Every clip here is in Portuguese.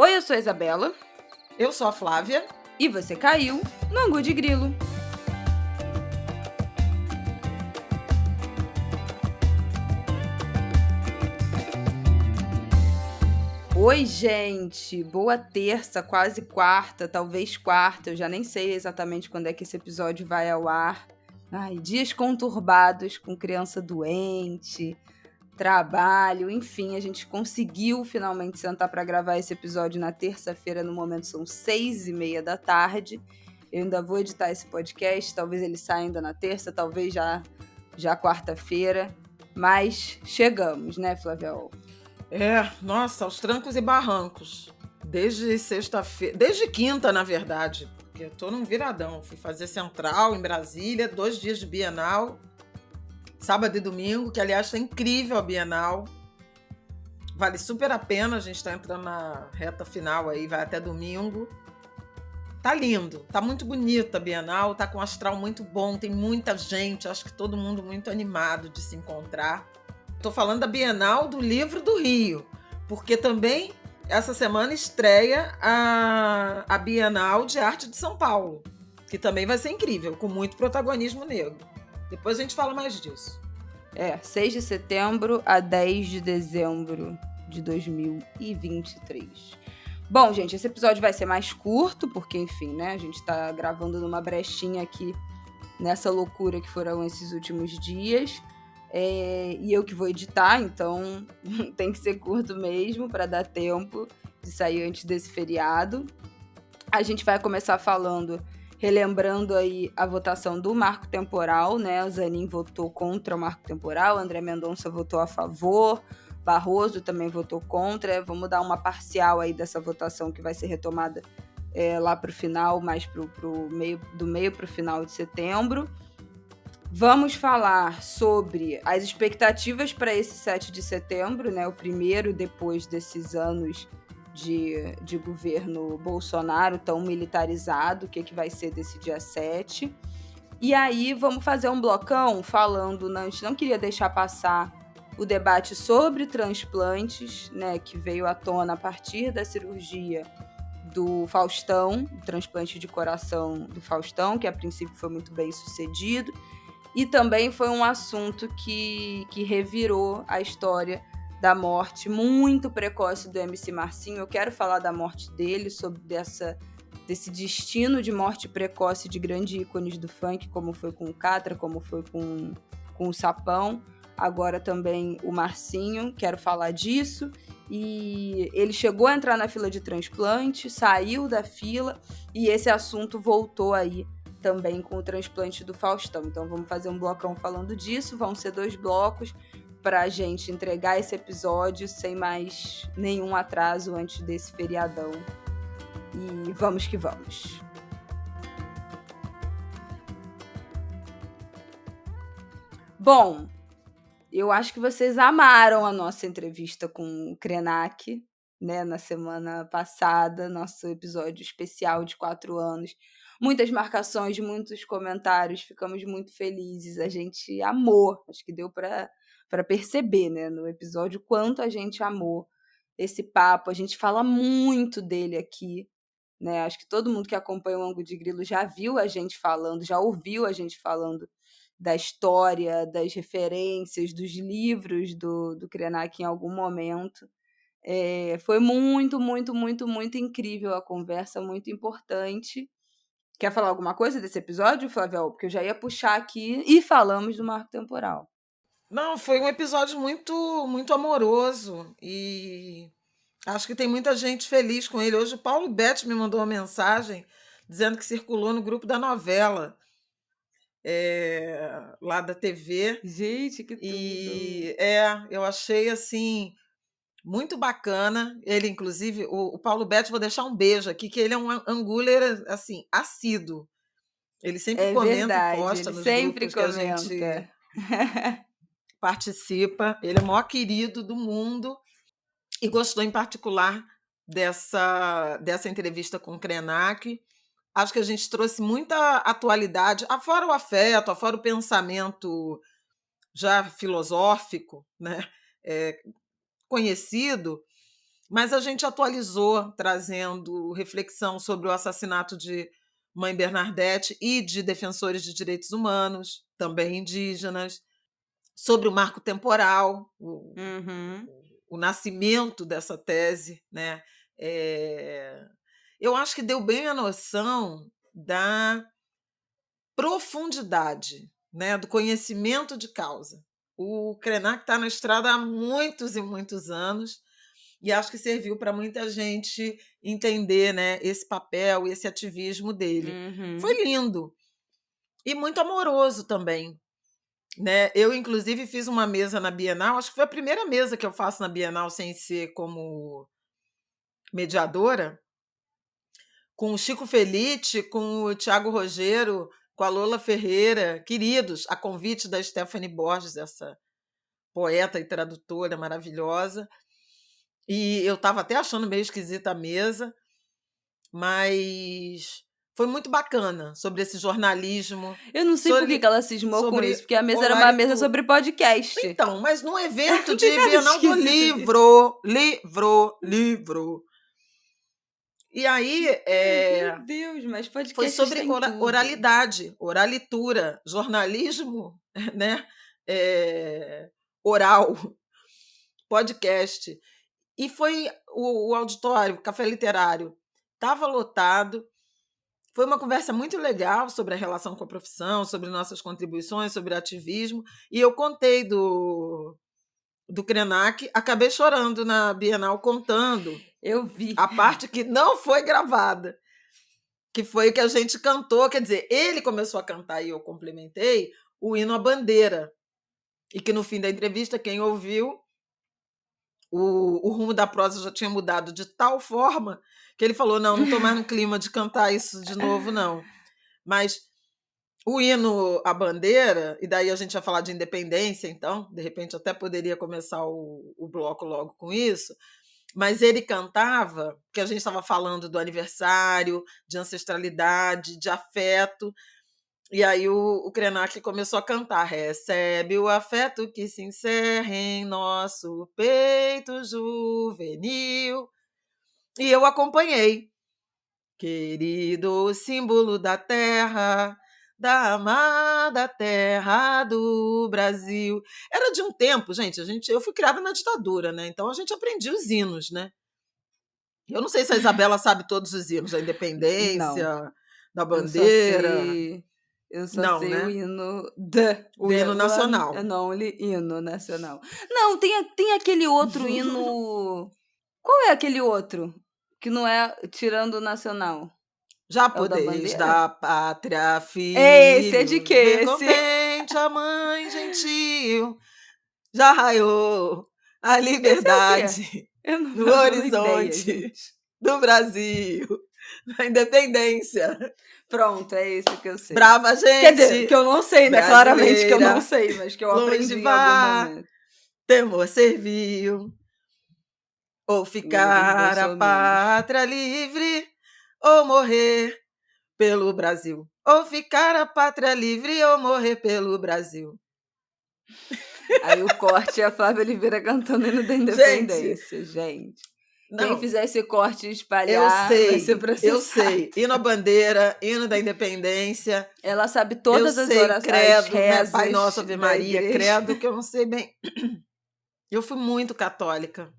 Oi, eu sou a Isabela. Eu sou a Flávia. E você caiu no Angu de Grilo. Oi, gente! Boa terça, quase quarta, talvez quarta. Eu já nem sei exatamente quando é que esse episódio vai ao ar. Ai, dias conturbados com criança doente, trabalho, enfim, a gente conseguiu finalmente sentar para gravar esse episódio na terça-feira. No momento são 6h30 da tarde. Eu ainda vou editar esse podcast, talvez ele saia ainda na terça, talvez já quarta-feira. Mas chegamos, né, Flaviol? Nossa, aos trancos e barrancos. Desde sexta-feira, desde quinta, na verdade, porque eu tô num viradão. Fui fazer Central em Brasília, 2 dias de Bienal, sábado e domingo, que aliás tá incrível a Bienal. Vale super a pena, a gente tá entrando na reta final aí, vai até domingo. Tá lindo, tá muito bonita a Bienal, tá com um astral muito bom, tem muita gente, acho que todo mundo muito animado de se encontrar. Estou falando da Bienal do Livro do Rio, porque também essa semana estreia a Bienal de Arte de São Paulo, que também vai ser incrível, com muito protagonismo negro. Depois a gente fala mais disso. 6 de setembro a 10 de dezembro de 2023. Bom, gente, esse episódio vai ser mais curto, porque, enfim, né, a gente tá gravando numa brechinha aqui nessa loucura que foram esses últimos dias. E eu que vou editar, então tem que ser curto mesmo para dar tempo de sair antes desse feriado. A gente vai começar relembrando aí a votação do marco temporal, né? O Zanin votou contra o marco temporal, André Mendonça votou a favor, Barroso também votou contra. Vamos dar uma parcial aí dessa votação que vai ser retomada lá para o final, mais do meio para o final de setembro. Vamos falar sobre as expectativas para esse 7 de setembro, né? O primeiro depois desses anos de governo Bolsonaro tão militarizado, o que vai ser desse dia 7. E aí vamos fazer um blocão falando, a gente não queria deixar passar o debate sobre transplantes, né? Que veio à tona a partir da cirurgia do Faustão, o transplante de coração do Faustão, que a princípio foi muito bem sucedido. E também foi um assunto que revirou a história da morte muito precoce do MC Marcinho. Eu quero falar da morte dele, sobre desse destino de morte precoce de grandes ícones do funk, como foi com o Catra, como foi com o Sapão, agora também o Marcinho. Quero falar disso. E ele chegou a entrar na fila de transplante, saiu da fila, e esse assunto voltou aí também com o transplante do Faustão. Então vamos fazer um blocão falando disso, vão ser 2 blocos para a gente entregar esse episódio sem mais nenhum atraso antes desse feriadão. E vamos que vamos. Bom, eu acho que vocês amaram a nossa entrevista com o Krenak, né, na semana passada, nosso episódio especial de 4 anos. Muitas marcações, muitos comentários, ficamos muito felizes, a gente amou, acho que deu para perceber, né, no episódio quanto a gente amou esse papo. A gente fala muito dele aqui, né, acho que todo mundo que acompanha o Angu de Grilo já viu a gente falando, já ouviu a gente falando da história, das referências, dos livros do Krenak em algum momento. Foi muito, muito, muito, muito incrível a conversa, muito importante. Quer falar alguma coisa desse episódio, Flaviol? Porque eu já ia puxar aqui e falamos do marco temporal. Não, foi um episódio muito, muito amoroso e acho que tem muita gente feliz com ele. Hoje o Paulo Betti me mandou uma mensagem dizendo que circulou no grupo da novela lá da TV. Gente, que E tudo! eu achei assim muito bacana. Ele, inclusive, o Paulo Betti, vou deixar um beijo aqui, que ele é um anguler assim, assíduo. Ele sempre É comenta e verdade, posta ele nos sempre grupos que a gente comenta. participa. Ele é o maior querido do mundo e gostou em particular dessa entrevista com o Krenak. Acho que a gente trouxe muita atualidade, afora o afeto, afora o pensamento já filosófico, né, conhecido, Mas a gente atualizou, trazendo reflexão sobre o assassinato de Mãe Bernadette e de defensores de direitos humanos, também indígenas, sobre o marco temporal, Uhum. o nascimento dessa tese, né? Eu acho que deu bem a noção da profundidade, né? Do conhecimento de causa. O Krenak está na estrada há muitos e muitos anos e acho que serviu para muita gente entender, né, esse papel e esse ativismo dele. Uhum. Foi lindo e muito amoroso também. Né? Eu, inclusive, fiz uma mesa na Bienal, acho que foi a primeira mesa que eu faço na Bienal sem ser como mediadora, com o Chico Felice, com o Tiago Rogero, com a Lola Ferreira, queridos, a convite da Stephanie Borges, essa poeta e tradutora maravilhosa. E eu estava até achando meio esquisita a mesa, mas foi muito bacana sobre esse jornalismo. Eu não sei por que ela cismou com isso, porque a mesa era uma mesa sobre podcast. Então, mas num evento de cara Bienal do esquisito livro. E aí, Meu Deus, mas podcast foi sobre tem tudo. oralidade, oralitura, jornalismo, né? Oral, podcast. E foi o auditório, o Café Literário, estava lotado. Foi uma conversa muito legal sobre a relação com a profissão, sobre nossas contribuições, sobre ativismo. E eu contei do Krenak, acabei chorando na Bienal contando. Eu vi. A parte que não foi gravada, que foi o que a gente cantou. Quer dizer, ele começou a cantar e eu complementei o hino à bandeira. E que no fim da entrevista, quem ouviu, o rumo da prosa já tinha mudado de tal forma que ele falou, não estou mais no clima de cantar isso de novo, não. Mas o hino à bandeira, e daí a gente ia falar de independência, então, de repente até poderia começar o bloco logo com isso, mas ele cantava, que a gente estava falando do aniversário, de ancestralidade, de afeto, e aí o Krenak começou a cantar, recebe o afeto que se encerra em nosso peito juvenil, e eu acompanhei. Querido símbolo da terra, da amada terra do Brasil. Era de um tempo, gente, eu fui criada na ditadura, né? Então a gente aprendia os hinos, né? Eu não sei se a Isabela sabe todos os hinos, da independência, não. da bandeira. Eu só não, sei né? O hino o hino nacional. Não, hino nacional. Não, tem aquele outro hino. Qual é aquele outro? Que não é tirando o nacional. Já podeis da pátria, filho. Esse é de quê? Ver contente a mãe gentil. Já raiou a liberdade no horizonte do Brasil, da independência. Pronto, é isso que eu sei. Brava gente. Quer dizer, que eu não sei, né? Claramente que eu não sei, mas que eu aprendi em algum momento. Temor serviu. Ou ficar a pátria livre, ou morrer pelo Brasil. Ou ficar a pátria livre, ou morrer pelo Brasil. Aí o corte é a Flávia Oliveira cantando o hino da independência, gente. Não, quem fizer esse corte e espalhar vai ser processado. Eu sei. Hino à bandeira, hino da independência. Ela sabe todas as orações, credo, rezas, né? Pai Nosso, Ave Maria, credo, que eu não sei bem. Eu fui muito católica.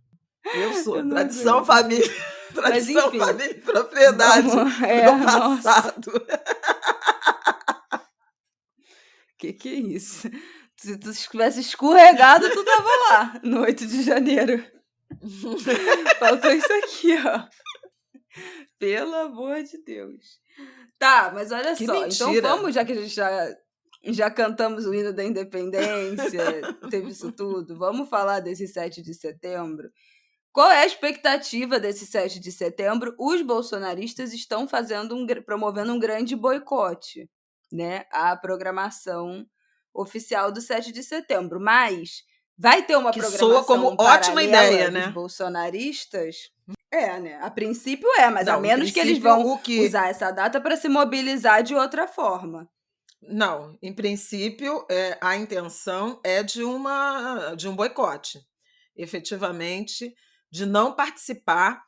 Eu sou. Tradição, família. Tradição, família e propriedade do passado. Que é isso? Se tu tivesse escorregado, tu tava lá no 8 de janeiro. Faltou isso aqui, ó. Pelo amor de Deus. Tá, mas olha que só. Mentira. Então vamos, já que a gente já cantamos o hino da independência, teve isso tudo, vamos falar desse 7 de setembro. Qual é a expectativa desse 7 de setembro? Os bolsonaristas estão promovendo um grande boicote, né, à programação oficial do 7 de setembro. Mas vai ter uma programação soa como ótima ideia, né? Dos bolsonaristas? Né? A princípio mas não, a menos que eles vão usar essa data para se mobilizar de outra forma. Não, em princípio, a intenção é de um boicote. Efetivamente, de não participar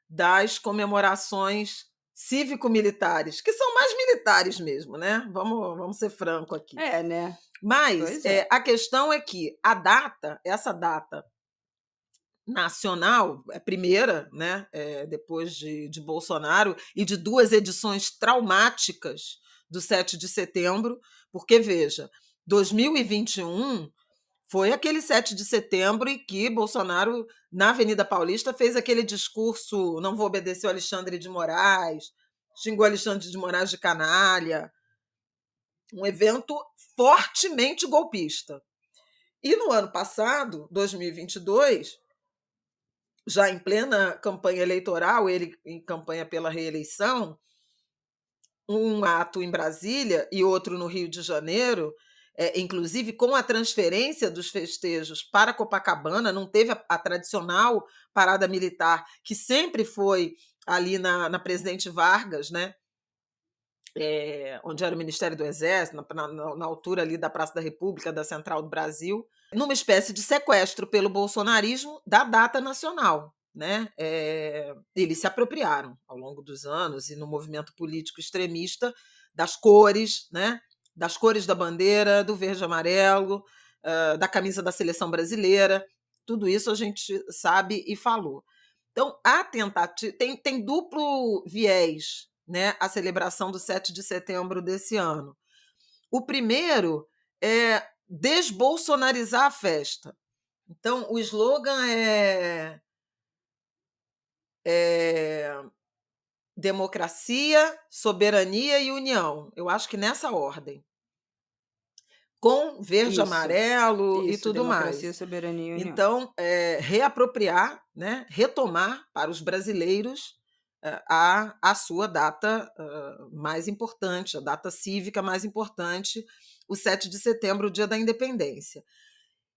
das comemorações cívico-militares, que são mais militares mesmo, né? Vamos ser franco aqui. Né? Mas Pois é. a questão é que essa data nacional, é a primeira, né, depois de Bolsonaro, e de 2 edições traumáticas do 7 de setembro, porque, veja, 2021 foi aquele 7 de setembro em que Bolsonaro, na Avenida Paulista, fez aquele discurso: não vou obedecer ao Alexandre de Moraes, xingou Alexandre de Moraes de canalha, um evento fortemente golpista. E no ano passado, 2022, já em plena campanha eleitoral, ele em campanha pela reeleição, um ato em Brasília e outro no Rio de Janeiro, inclusive com a transferência dos festejos para Copacabana, não teve a tradicional parada militar, que sempre foi ali na Presidente Vargas, né? Onde era o Ministério do Exército, na altura ali da Praça da República, da Central do Brasil, numa espécie de sequestro pelo bolsonarismo da data nacional. Né? Eles se apropriaram ao longo dos anos e no movimento político extremista das cores, né? Das cores da bandeira, do verde e amarelo, da camisa da seleção brasileira, tudo isso a gente sabe e falou. Então, a tentativa tem duplo viés, né, a celebração do 7 de setembro desse ano. O primeiro é desbolsonarizar a festa. Então, o slogan é democracia, soberania e união. Eu acho que nessa ordem. Com verde, Isso. amarelo e Isso, tudo democracia, mais. soberania e união. Então, reapropriar, né, retomar para os brasileiros a sua data mais importante, a data cívica mais importante, o 7 de setembro, o Dia da Independência.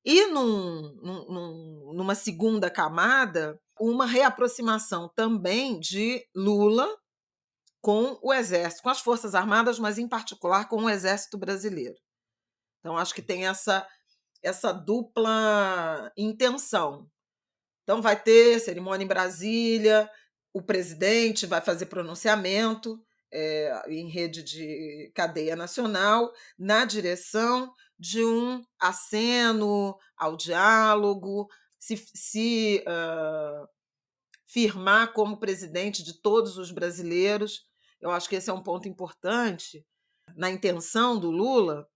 E numa segunda camada, uma reaproximação também de Lula com o Exército, com as Forças Armadas, mas em particular com o Exército Brasileiro. Então, acho que tem essa dupla intenção. Então, vai ter cerimônia em Brasília, o presidente vai fazer pronunciamento em rede de cadeia nacional, na direção de um aceno ao diálogo, se firmar como presidente de todos os brasileiros. Eu acho que esse é um ponto importante na intenção do Lula.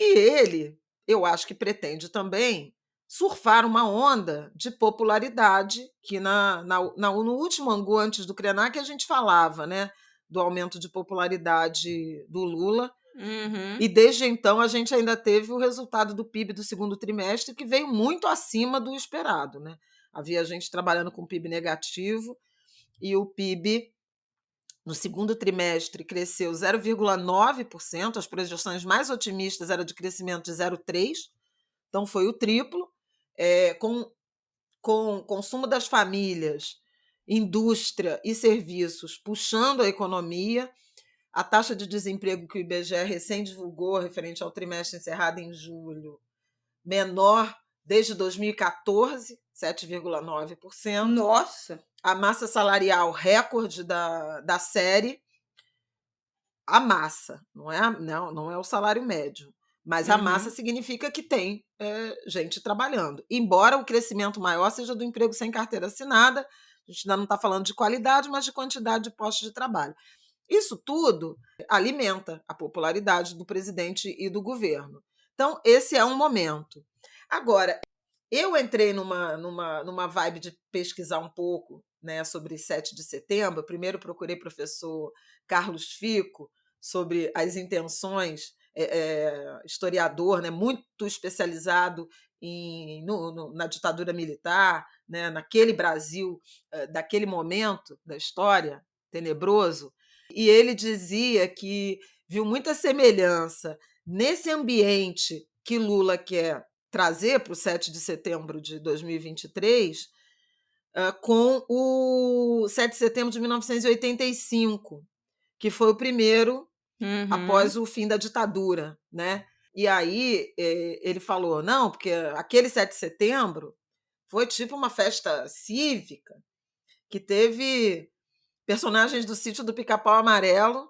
E ele, eu acho que pretende também surfar uma onda de popularidade, que no último angu antes do Krenak a gente falava, né, do aumento de popularidade do Lula. Uhum. E desde então a gente ainda teve o resultado do PIB do segundo trimestre, que veio muito acima do esperado. Né? Havia gente trabalhando com PIB negativo e o PIB no segundo trimestre cresceu 0,9%, as projeções mais otimistas eram de crescimento de 0,3%, então foi o triplo, com consumo das famílias, indústria e serviços puxando a economia. A taxa de desemprego que o IBGE recém divulgou, referente ao trimestre encerrado em julho, menor desde 2014, 7,9%. Nossa! A massa salarial recorde da série, a massa, não é o salário médio, mas a massa significa que tem gente trabalhando. Embora o crescimento maior seja do emprego sem carteira assinada, a gente ainda não está falando de qualidade, mas de quantidade de postos de trabalho. Isso tudo alimenta a popularidade do presidente e do governo. Então, esse é um momento. Agora, eu entrei numa vibe de pesquisar um pouco, né, sobre 7 de setembro. Primeiro procurei o professor Carlos Fico sobre as intenções, historiador, né, muito especializado na ditadura militar, né, naquele Brasil, daquele momento da história tenebroso. E ele dizia que viu muita semelhança nesse ambiente que Lula quer trazer para o 7 de setembro de 2023 com o 7 de setembro de 1985, que foi o primeiro após o fim da ditadura. Né? E aí ele falou, não, porque aquele 7 de setembro Foi tipo uma festa cívica que teve personagens do Sítio do Pica-Pau Amarelo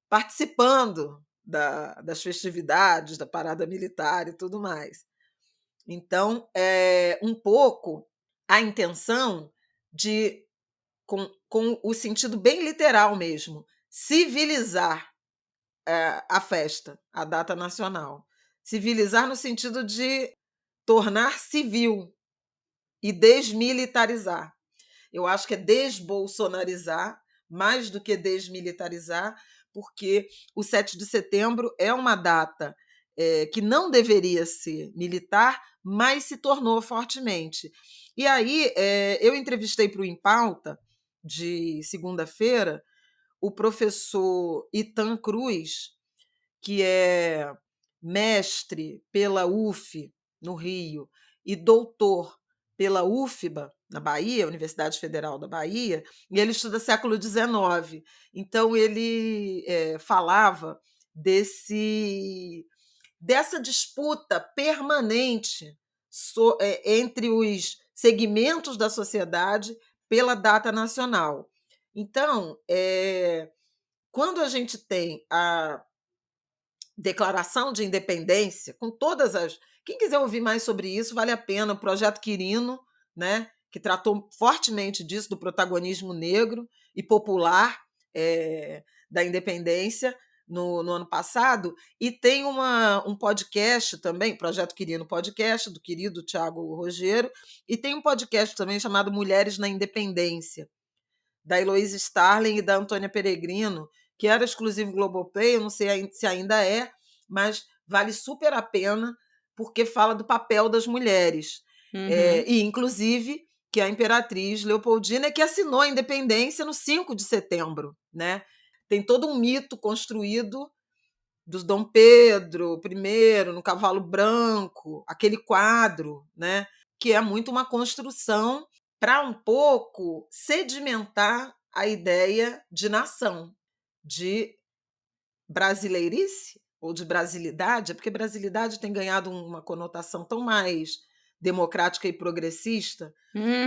participando das festividades, da parada militar e tudo mais. Então, é um pouco a intenção de, com o sentido bem literal mesmo, civilizar a festa, a data nacional. Civilizar no sentido de tornar civil e desmilitarizar. Eu acho que é desbolsonarizar mais do que desmilitarizar, porque o 7 de setembro é uma data que não deveria ser militar, mas se tornou fortemente. E aí, eu entrevistei para o Em Pauta, de segunda-feira, o professor Itan Cruz, que é mestre pela UF, no Rio, e doutor pela UFBA, na Bahia, Universidade Federal da Bahia, e ele estuda século XIX. Então, ele falava dessa disputa permanente entre os segmentos da sociedade pela data nacional. Então, quando a gente tem a Declaração de Independência, com todas as. Quem quiser ouvir mais sobre isso, vale a pena. O Projeto Quirino, né, que tratou fortemente disso, do protagonismo negro e popular da independência no ano passado. E tem um podcast também, Projeto Quirino Podcast, do querido Tiago Rogero, e tem um podcast também chamado Mulheres na Independência, da Heloísa Starling e da Antônia Peregrino, que era exclusivo Globoplay, eu não sei se ainda é, mas vale super a pena, porque fala do papel das mulheres. E, inclusive, que a imperatriz Leopoldina é que assinou a independência no 5 de setembro. Né? Tem todo um mito construído do Dom Pedro I, no cavalo branco, aquele quadro, né? Que é muito uma construção para um pouco sedimentar a ideia de nação, de brasileirice ou de brasilidade, porque brasilidade tem ganhado uma conotação tão mais democrática e progressista,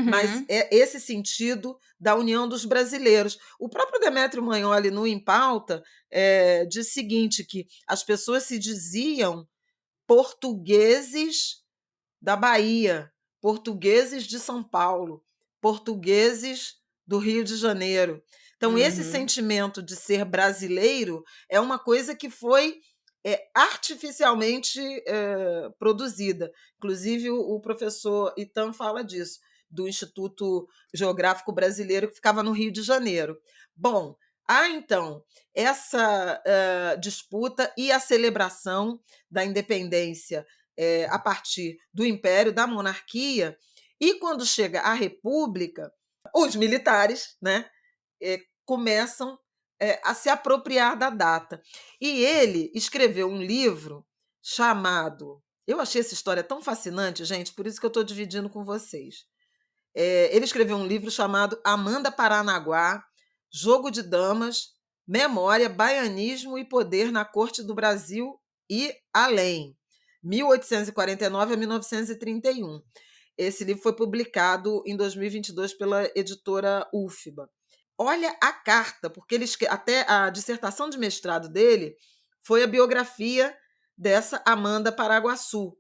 mas é esse sentido da união dos brasileiros. O próprio Demétrio Magnoli, no Em Pauta, diz o seguinte, que as pessoas se diziam portugueses da Bahia, portugueses de São Paulo, portugueses do Rio de Janeiro. Então, esse sentimento de ser brasileiro é uma coisa que foi artificialmente produzida. Inclusive, o professor Itan fala disso, do Instituto Geográfico Brasileiro, que ficava no Rio de Janeiro. Bom, há, então, essa disputa e a celebração da independência a partir do Império, da monarquia, e quando chega a República, os militares, né, começam a se apropriar da data. E ele escreveu um livro chamado... Eu achei essa história tão fascinante, gente, por isso que eu estou dividindo com vocês. Ele escreveu um livro chamado Amanda Paranaguá, Jogo de Damas, Memória, Baianismo e Poder na Corte do Brasil e Além, 1849 a 1931. Esse livro foi publicado em 2022 pela editora UFBA. Olha a carta, porque até a dissertação de mestrado dele foi a biografia dessa Amanda Paraguaçu,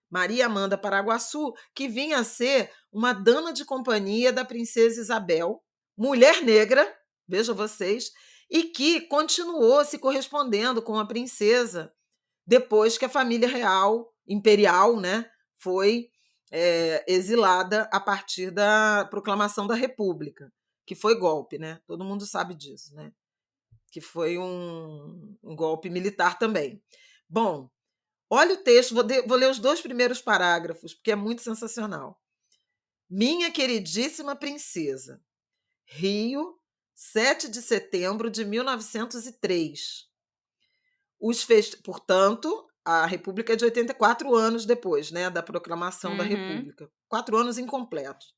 Maria Amanda Paraguaçu, que vinha a ser uma dama de companhia da princesa Isabel, mulher negra, vejam vocês, e que continuou se correspondendo com a princesa depois que a família real, imperial, né, foi exilada a partir da proclamação da República, que foi golpe, né? Todo mundo sabe disso, né? Que foi um golpe militar também. Bom, olha o texto, vou ler os 2 primeiros parágrafos, porque é muito sensacional. Minha queridíssima princesa, Rio, 7 de setembro de 1903. Portanto, a República é de 84 anos depois, né, da proclamação da República. 4 anos incompletos.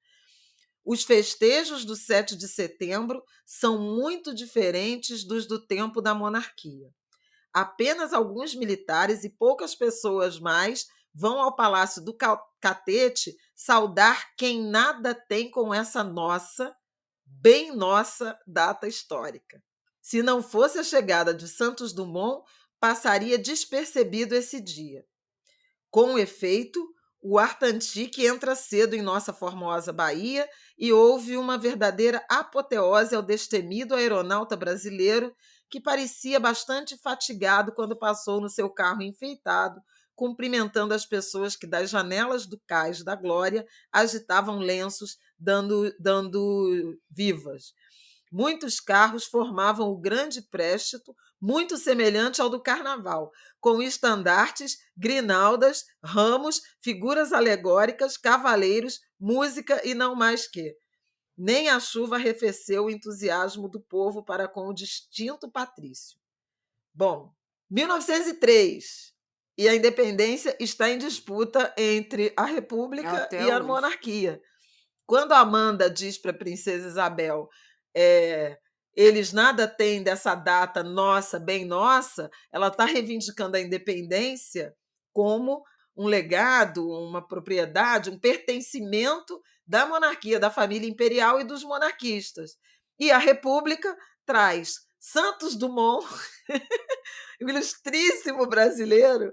Os festejos do 7 de setembro são muito diferentes dos do tempo da monarquia. Apenas alguns militares e poucas pessoas mais vão ao Palácio do Catete saudar quem nada tem com essa nossa, bem nossa, data histórica. Se não fosse a chegada de Santos Dumont, passaria despercebido esse dia. Com efeito, o Artantique entra cedo em nossa formosa Bahia e houve uma verdadeira apoteose ao destemido aeronauta brasileiro que parecia bastante fatigado quando passou no seu carro enfeitado, cumprimentando as pessoas que das janelas do Cais da Glória agitavam lenços dando vivas. Muitos carros formavam o grande préstito, muito semelhante ao do Carnaval, com estandartes, grinaldas, ramos, figuras alegóricas, cavaleiros, música e não mais que. Nem a chuva arrefeceu o entusiasmo do povo para com o distinto patrício. Bom, 1903, e a independência está em disputa entre a República Até e a hoje. monarquia. Quando a Amanda diz para a princesa Isabel, eles nada têm dessa data nossa, bem nossa, ela está reivindicando a independência como um legado, uma propriedade, um pertencimento da monarquia, da família imperial e dos monarquistas. E a República traz Santos Dumont, o ilustríssimo brasileiro,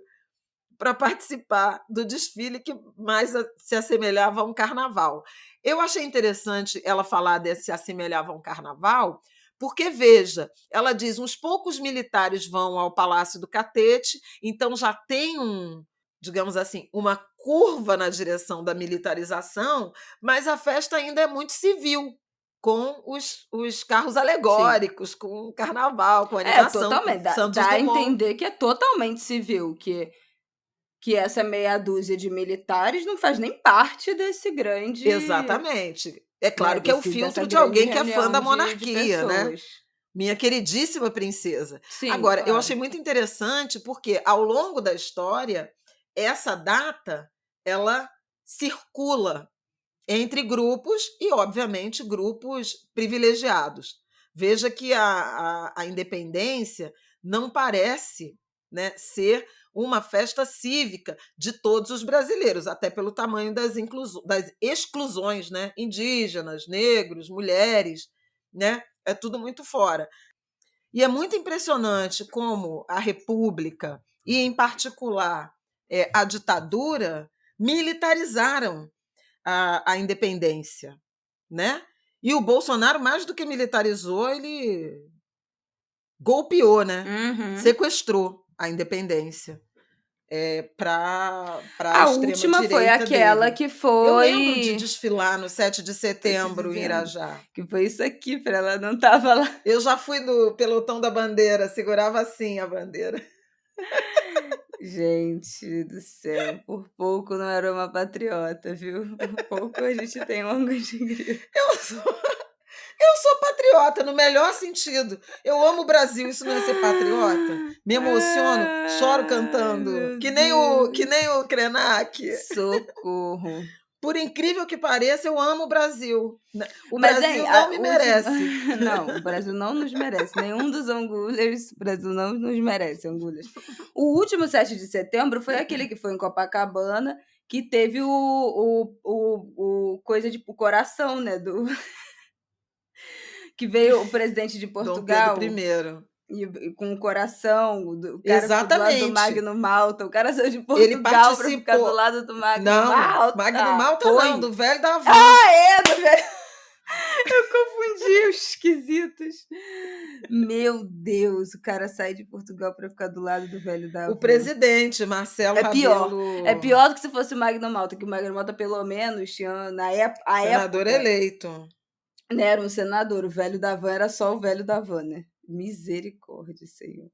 para participar do desfile que mais se assemelhava a um carnaval. Eu achei interessante ela falar desse se assemelhava a um carnaval, porque, veja, ela diz uns poucos militares vão ao Palácio do Catete, então já tem digamos assim, uma curva na direção da militarização, mas a festa ainda é muito civil, com os carros alegóricos, com o carnaval, com a animação, com Totalmente. Santos Dá a Dumont. entender que é totalmente civil, que essa meia dúzia de militares não faz nem parte desse grande... Exatamente. É claro que é o filtro de dessa alguém grande que é fã da reunião de monarquia, né? pessoas. Minha queridíssima princesa. Sim, Agora, eu claro. achei muito interessante porque, ao longo da história, essa data ela circula entre grupos e, obviamente, grupos privilegiados. Veja que a independência não parece, né, ser uma festa cívica de todos os brasileiros, até pelo tamanho das exclusões, né? Indígenas, negros, mulheres, né? É tudo muito fora. E é muito impressionante como a República, e em particular a ditadura, militarizaram a independência, né? E o Bolsonaro, mais do que militarizou, ele golpeou, né? Uhum. Sequestrou a independência para a A última foi extrema-direita aquela dele. que foi... Eu lembro de desfilar no 7 de setembro em Irajá. Que foi isso aqui, para ela não tava lá. Eu já fui no pelotão da bandeira, segurava assim a bandeira. Gente do céu, por pouco não era uma patriota, viu? Por pouco a gente tem órgão de grito. Eu sou patriota, no melhor sentido. Eu amo o Brasil, isso não é ser patriota? Me emociono, choro cantando, que nem o Krenak. Socorro. Por incrível que pareça, eu amo o Brasil. O Mas, Brasil hein, não me merece. Não, o Brasil não nos merece. Nenhum dos angulers, o Brasil não nos merece, angulers. O último 7 de setembro foi aquele que foi em Copacabana, que teve o coisa de o coração, né? Que veio o presidente de Dom Portugal. Pedro I. E com o coração, o cara ficou do lado do Magno Malta, o cara saiu de Portugal para ficar do lado do Magno Malta. Magno Malta foi. não, do velho da van. Do velho. Eu confundi os esquisitos. Meu Deus, o cara sai de Portugal para ficar do lado do velho da van. O presidente, Marcelo Rebelo. É pior do que se fosse o Magno Malta, que o Magno Malta, pelo menos, tinha, na época... Senador eleito. Né, era um senador, o velho da van era só o velho da van, né? Misericórdia, Senhor.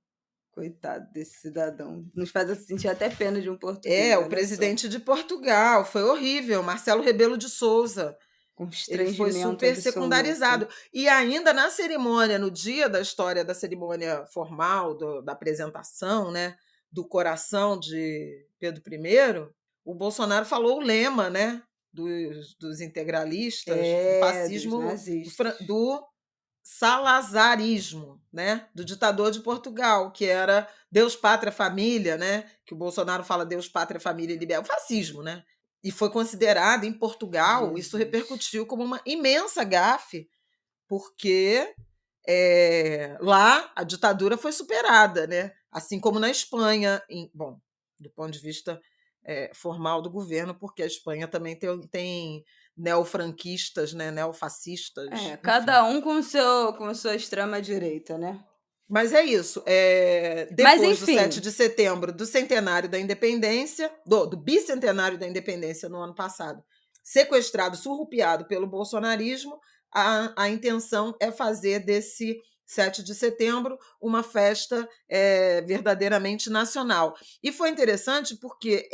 Coitado desse cidadão. Nos faz sentir até pena de um português. O presidente de Portugal. Foi horrível. Marcelo Rebelo de Sousa. Ele foi super secundarizado. E ainda na cerimônia, no dia da história da cerimônia formal, da apresentação, né, do coração de Pedro I, o Bolsonaro falou o lema, né, dos integralistas, do fascismo, do salazarismo, né, do ditador de Portugal, que era Deus, Pátria, Família, né, que o Bolsonaro fala Deus, Pátria, Família e Liberdade, o fascismo, né? E foi considerado em Portugal, isso Jesus. repercutiu como uma imensa gafe, porque lá a ditadura foi superada, né? Assim como na Espanha, bom, do ponto de vista formal do governo, porque a Espanha também tem neofranquistas, né, neofascistas, enfim. Cada um com sua extrema-direita, né? Mas é isso. Mas, Depois do 7 enfim, de setembro, do centenário da independência, do bicentenário da independência no ano passado, sequestrado, surrupiado pelo bolsonarismo, a intenção é fazer desse 7 de setembro uma festa verdadeiramente nacional. E foi interessante porque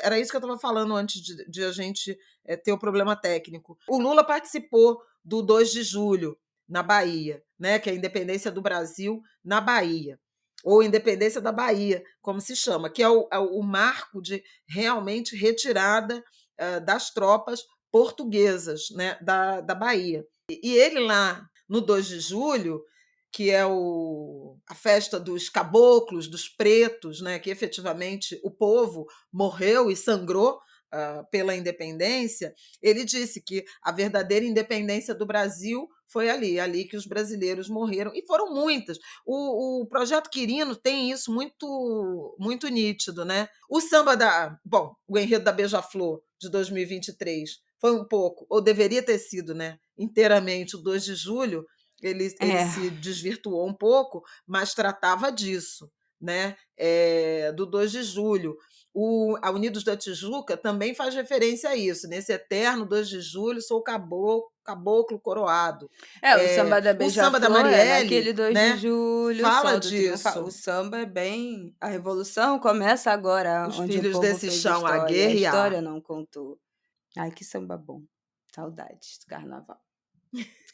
era isso que eu estava falando antes de a gente ter o problema técnico. O Lula participou do 2 de julho, na Bahia, né, que é a independência do Brasil na Bahia, ou independência da Bahia, como se chama, que é o marco de realmente retirada das tropas portuguesas, né, da Bahia. E ele lá no 2 de julho, que é a festa dos caboclos, dos pretos, né, que efetivamente o povo morreu e sangrou pela independência, ele disse que a verdadeira independência do Brasil foi ali que os brasileiros morreram, e foram muitas. O Projeto Quirino tem isso muito, muito nítido, né? O samba o enredo da Beija-Flor de 2023 foi um pouco, ou deveria ter sido, né, inteiramente o 2 de julho, ele se desvirtuou um pouco, mas tratava disso, né? Do 2 de julho. A Unidos da Tijuca também faz referência a isso. Nesse eterno 2 de julho, sou caboclo coroado. o samba da O samba da Beija-Flor é Marielle, naquele 2 de né, julho, fala sol do triunfo. O disso. samba é bem. A revolução começa agora, Os onde o filhos povo desse fez chão a história. A história guerrear. não contou. Ai, que samba bom. Saudades do carnaval.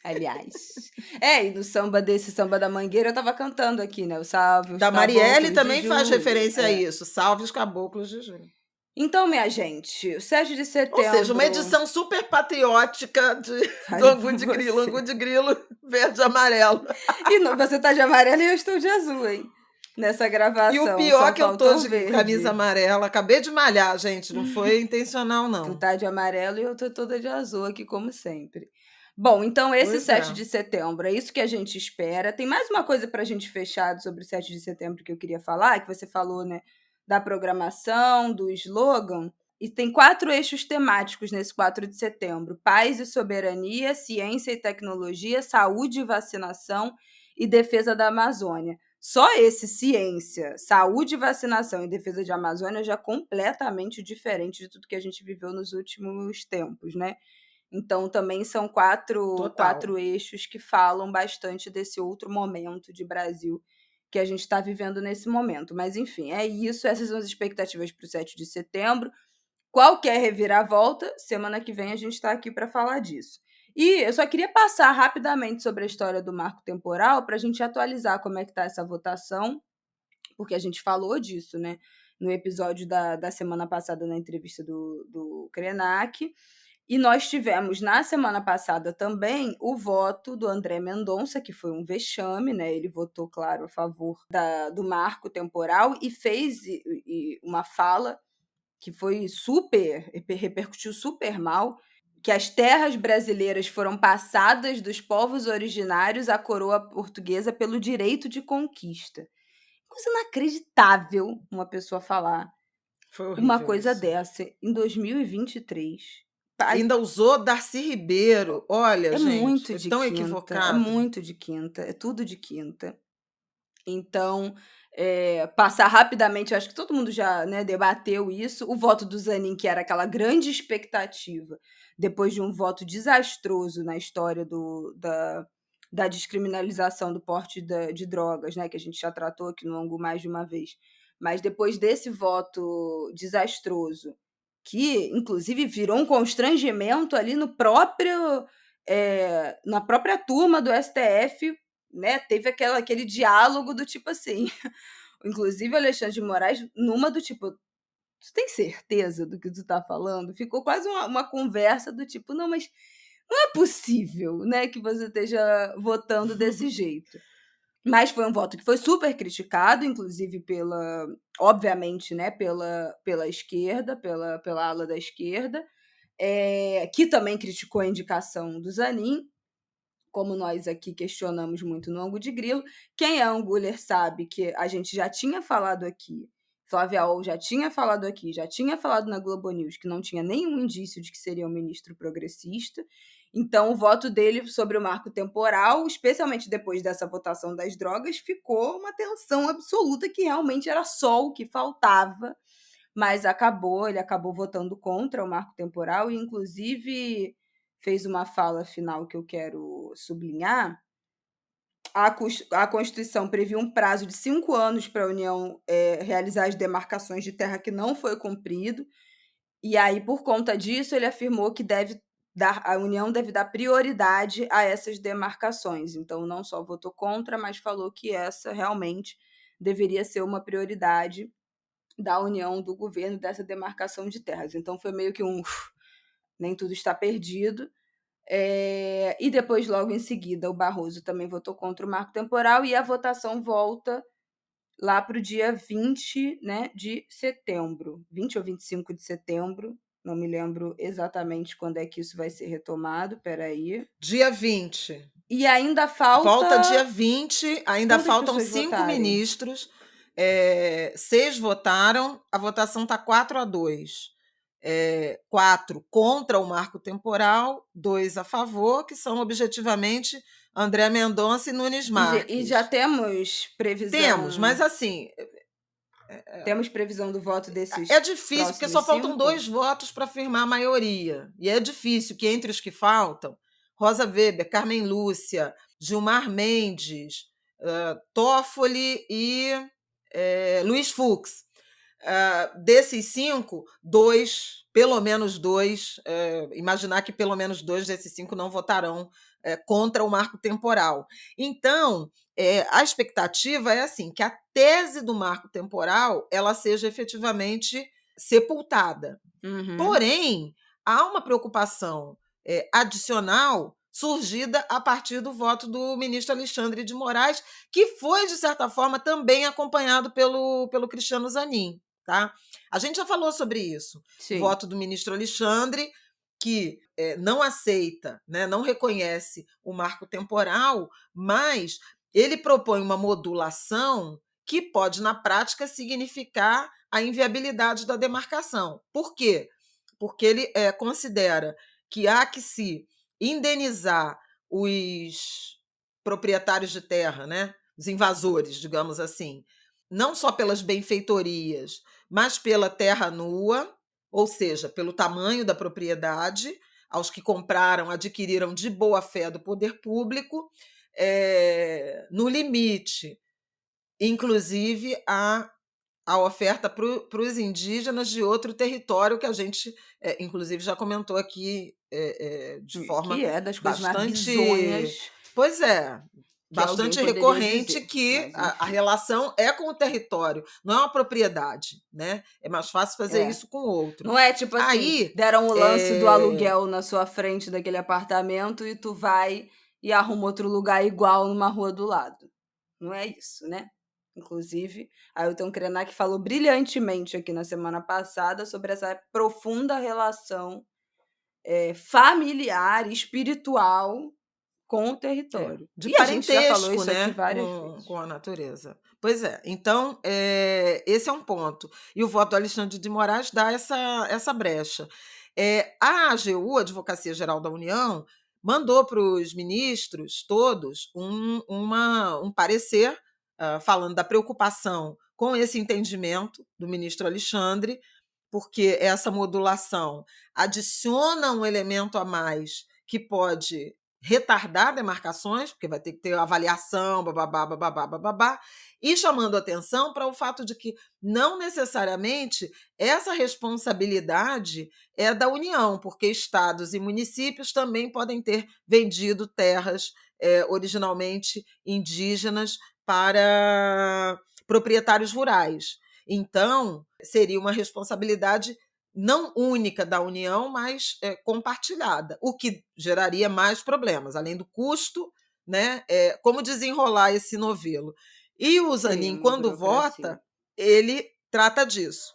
Aliás. E no desse samba da Mangueira, eu tava cantando aqui, né? O Salve os Da Marielle Caboclos de também faz Julho. referência a isso. Salve os caboclos de julho. Então, minha gente, o 7 de Ou seja, uma setembro. edição super patriótica do Falei Angu por de Grilo, você. Angu de Grilo verde e amarelo. E você tá de amarelo e eu estou de azul, hein? Nessa E o gravação, pior só é que eu tô faltou de camisa verde. amarela. Acabei de malhar, gente. Não foi intencional, Tu não. tá de amarelo e eu tô toda de azul aqui, como sempre. Bom, então esse Pois é. 7 de setembro, é isso que a gente espera. Tem mais uma coisa pra gente fechar sobre o 7 de setembro que eu queria falar, que você falou, né, da programação, do slogan. E tem 4 eixos temáticos nesse 4 de setembro: paz e soberania, ciência e tecnologia, saúde e vacinação e defesa da Amazônia. Só esse ciência, saúde, vacinação e defesa de Amazônia já é completamente diferente de tudo que a gente viveu nos últimos tempos, né? Então também são Total. quatro eixos que falam bastante desse outro momento de Brasil que a gente está vivendo nesse momento. Mas enfim, é isso. Essas são as expectativas para o 7 de setembro. Qualquer reviravolta, semana que vem a gente está aqui para falar disso. E eu só queria passar rapidamente sobre a história do marco temporal para a gente atualizar como é que está essa votação, porque a gente falou disso, né? No episódio da semana passada, na entrevista do Krenak. E nós tivemos, na semana passada também, o voto do André Mendonça, que foi um vexame, né? Ele votou, claro, a favor do marco temporal e fez uma fala que foi repercutiu super mal, que as terras brasileiras foram passadas dos povos originários à coroa portuguesa pelo direito de conquista. Coisa inacreditável uma pessoa falar Foi uma horrível coisa isso. dessa em 2023. Ainda usou Darcy Ribeiro. Olha, É gente, muito foi de tão quinta, é equivocado. muito de quinta, é tudo de quinta. Então, passar rapidamente, eu acho que todo mundo já, né, debateu isso. O voto do Zanin, que era aquela grande expectativa, depois de um voto desastroso na história da descriminalização do porte de drogas, né, que a gente já tratou aqui no Angu mais de uma vez. Mas depois desse voto desastroso, que inclusive virou um constrangimento ali no próprio, na própria turma do STF, né, teve aquele diálogo do tipo assim, inclusive o Alexandre de Moraes, numa do tipo, tu tem certeza do que tu tá falando? Ficou quase uma conversa do tipo, não, mas Não é possível, né, que você esteja votando desse jeito. Mas foi um voto que foi super criticado, inclusive obviamente, né, pela esquerda, pela ala da esquerda, que também criticou a indicação do Zanin, como nós aqui questionamos muito no Ângulo de Grilo. Quem é Anguler sabe que a gente já tinha falado aqui, Flávia Ol já tinha falado aqui, já tinha falado na Globo News que não tinha nenhum indício de que seria um ministro progressista. Então, o voto dele sobre o marco temporal, especialmente depois dessa votação das drogas, ficou uma tensão absoluta que realmente era só o que faltava, mas ele acabou votando contra o marco temporal e, inclusive, fez uma fala final que eu quero sublinhar. A Constituição previa um prazo de 5 anos para a União realizar as demarcações de terra que não foi cumprido, e aí, por conta disso, ele afirmou que a União deve dar prioridade a essas demarcações. Então, não só votou contra, mas falou que essa realmente deveria ser uma prioridade da União, do governo, dessa demarcação de terras. Então, foi meio que nem tudo está perdido. E depois, logo em seguida, o Barroso também votou contra o marco temporal e a votação volta lá para o dia 20, né, de setembro. 20 ou 25 de setembro, não me lembro exatamente quando é que isso vai ser retomado, peraí. Dia 20. E ainda falta... Volta dia 20, ainda Quantas faltam pessoas 5 votarem? ministros. 6 votaram, a votação está 4-2. 4 contra o marco temporal, 2 a favor, que são objetivamente André Mendonça e Nunes Marques. E já temos previsão... Temos, mas assim... Temos previsão do voto desses... É difícil, porque só faltam 5? 2 votos para firmar a maioria. E é difícil que entre os que faltam, Rosa Weber, Carmen Lúcia, Gilmar Mendes, Toffoli e Luiz Fux. Desses 5, 2, pelo menos 2, imaginar que pelo menos 2 desses 5 não votarão contra o marco temporal. Então, a expectativa é assim, que a tese do marco temporal ela seja efetivamente sepultada. Uhum. Porém, há uma preocupação adicional surgida a partir do voto do ministro Alexandre de Moraes, que foi, de certa forma, também acompanhado pelo Cristiano Zanin. Tá? A gente já falou sobre isso. Sim. O voto do ministro Alexandre, que não aceita, né, não reconhece o marco temporal, mas ele propõe uma modulação que pode, na prática, significar a inviabilidade da demarcação. Por quê? Porque ele considera que há que se indenizar os proprietários de terra, né, os invasores, digamos assim, não só pelas benfeitorias, mas pela terra nua, ou seja, pelo tamanho da propriedade, aos que compraram, adquiriram de boa fé do poder público, no limite, inclusive a oferta para os indígenas de outro território que a gente, inclusive, já comentou aqui de forma que das coisas bastante... mais bizonhas. Pois é, bastante recorrente dizer, que a relação é com o território, não é uma propriedade, né? É mais fácil fazer isso com outro. Não é tipo assim, aí, deram o lance do aluguel na sua frente daquele apartamento e tu vai e arruma outro lugar igual numa rua do lado. Não é isso, né? Inclusive, Ailton Krenak falou brilhantemente aqui na semana passada sobre essa profunda relação familiar, espiritual com o território. De e a gente já falou isso, né, aqui várias vezes. Com a natureza. Pois é. Então, esse é um ponto. E o voto do Alexandre de Moraes dá essa brecha. A AGU, a Advocacia Geral da União, mandou para os ministros todos um parecer falando da preocupação com esse entendimento do ministro Alexandre, porque essa modulação adiciona um elemento a mais que pode retardar demarcações, porque vai ter que ter avaliação, bababá, bababá, bababá, e chamando atenção para o fato de que não necessariamente essa responsabilidade é da União, porque estados e municípios também podem ter vendido terras originalmente indígenas para proprietários rurais. Então, seria uma responsabilidade não única da União, mas compartilhada, o que geraria mais problemas, além do custo, né? Como desenrolar esse novelo. E o Sim, Zanin, uma quando burocracia. vota, ele trata disso.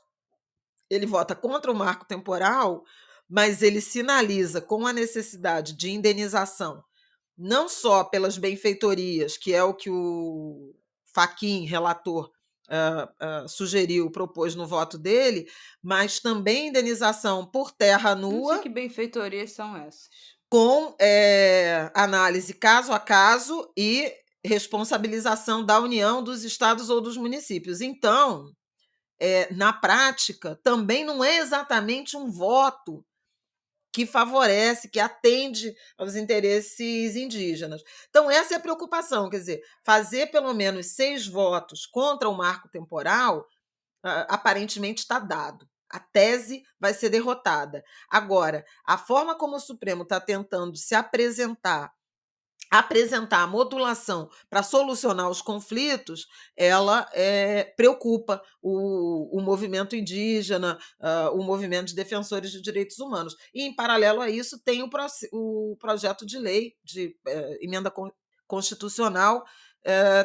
Ele vota contra o marco temporal, mas ele sinaliza com a necessidade de indenização, não só pelas benfeitorias, que é o que o Fachin, relator, sugeriu, propôs no voto dele, mas também indenização por terra Não sei nua, que benfeitorias são essas. com análise caso a caso e responsabilização da União, dos estados ou dos municípios. Então, na prática, também não é exatamente um voto que favorece, que atende aos interesses indígenas. Então, essa é a preocupação, quer dizer, fazer pelo menos 6 votos contra o marco temporal, aparentemente está dado. A tese vai ser derrotada. Agora, a forma como o Supremo está tentando se apresentar a modulação para solucionar os conflitos, ela preocupa o movimento indígena, o movimento de defensores de direitos humanos. E, em paralelo a isso, tem o projeto de lei de emenda constitucional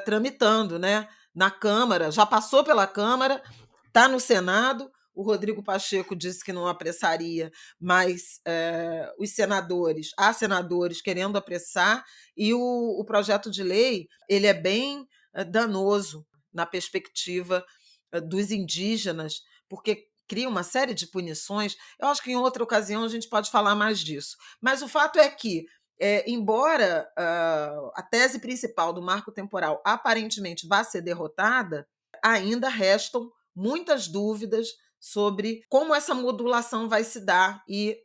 tramitando, né, na Câmara, já passou pela Câmara, está no Senado. O Rodrigo Pacheco disse que não apressaria, mas há senadores querendo apressar, e o projeto de lei ele é bem danoso na perspectiva dos indígenas, porque cria uma série de punições. Eu acho que em outra ocasião a gente pode falar mais disso. Mas o fato é que, embora a tese principal do marco temporal aparentemente vá ser derrotada, ainda restam muitas dúvidas sobre como essa modulação vai se dar e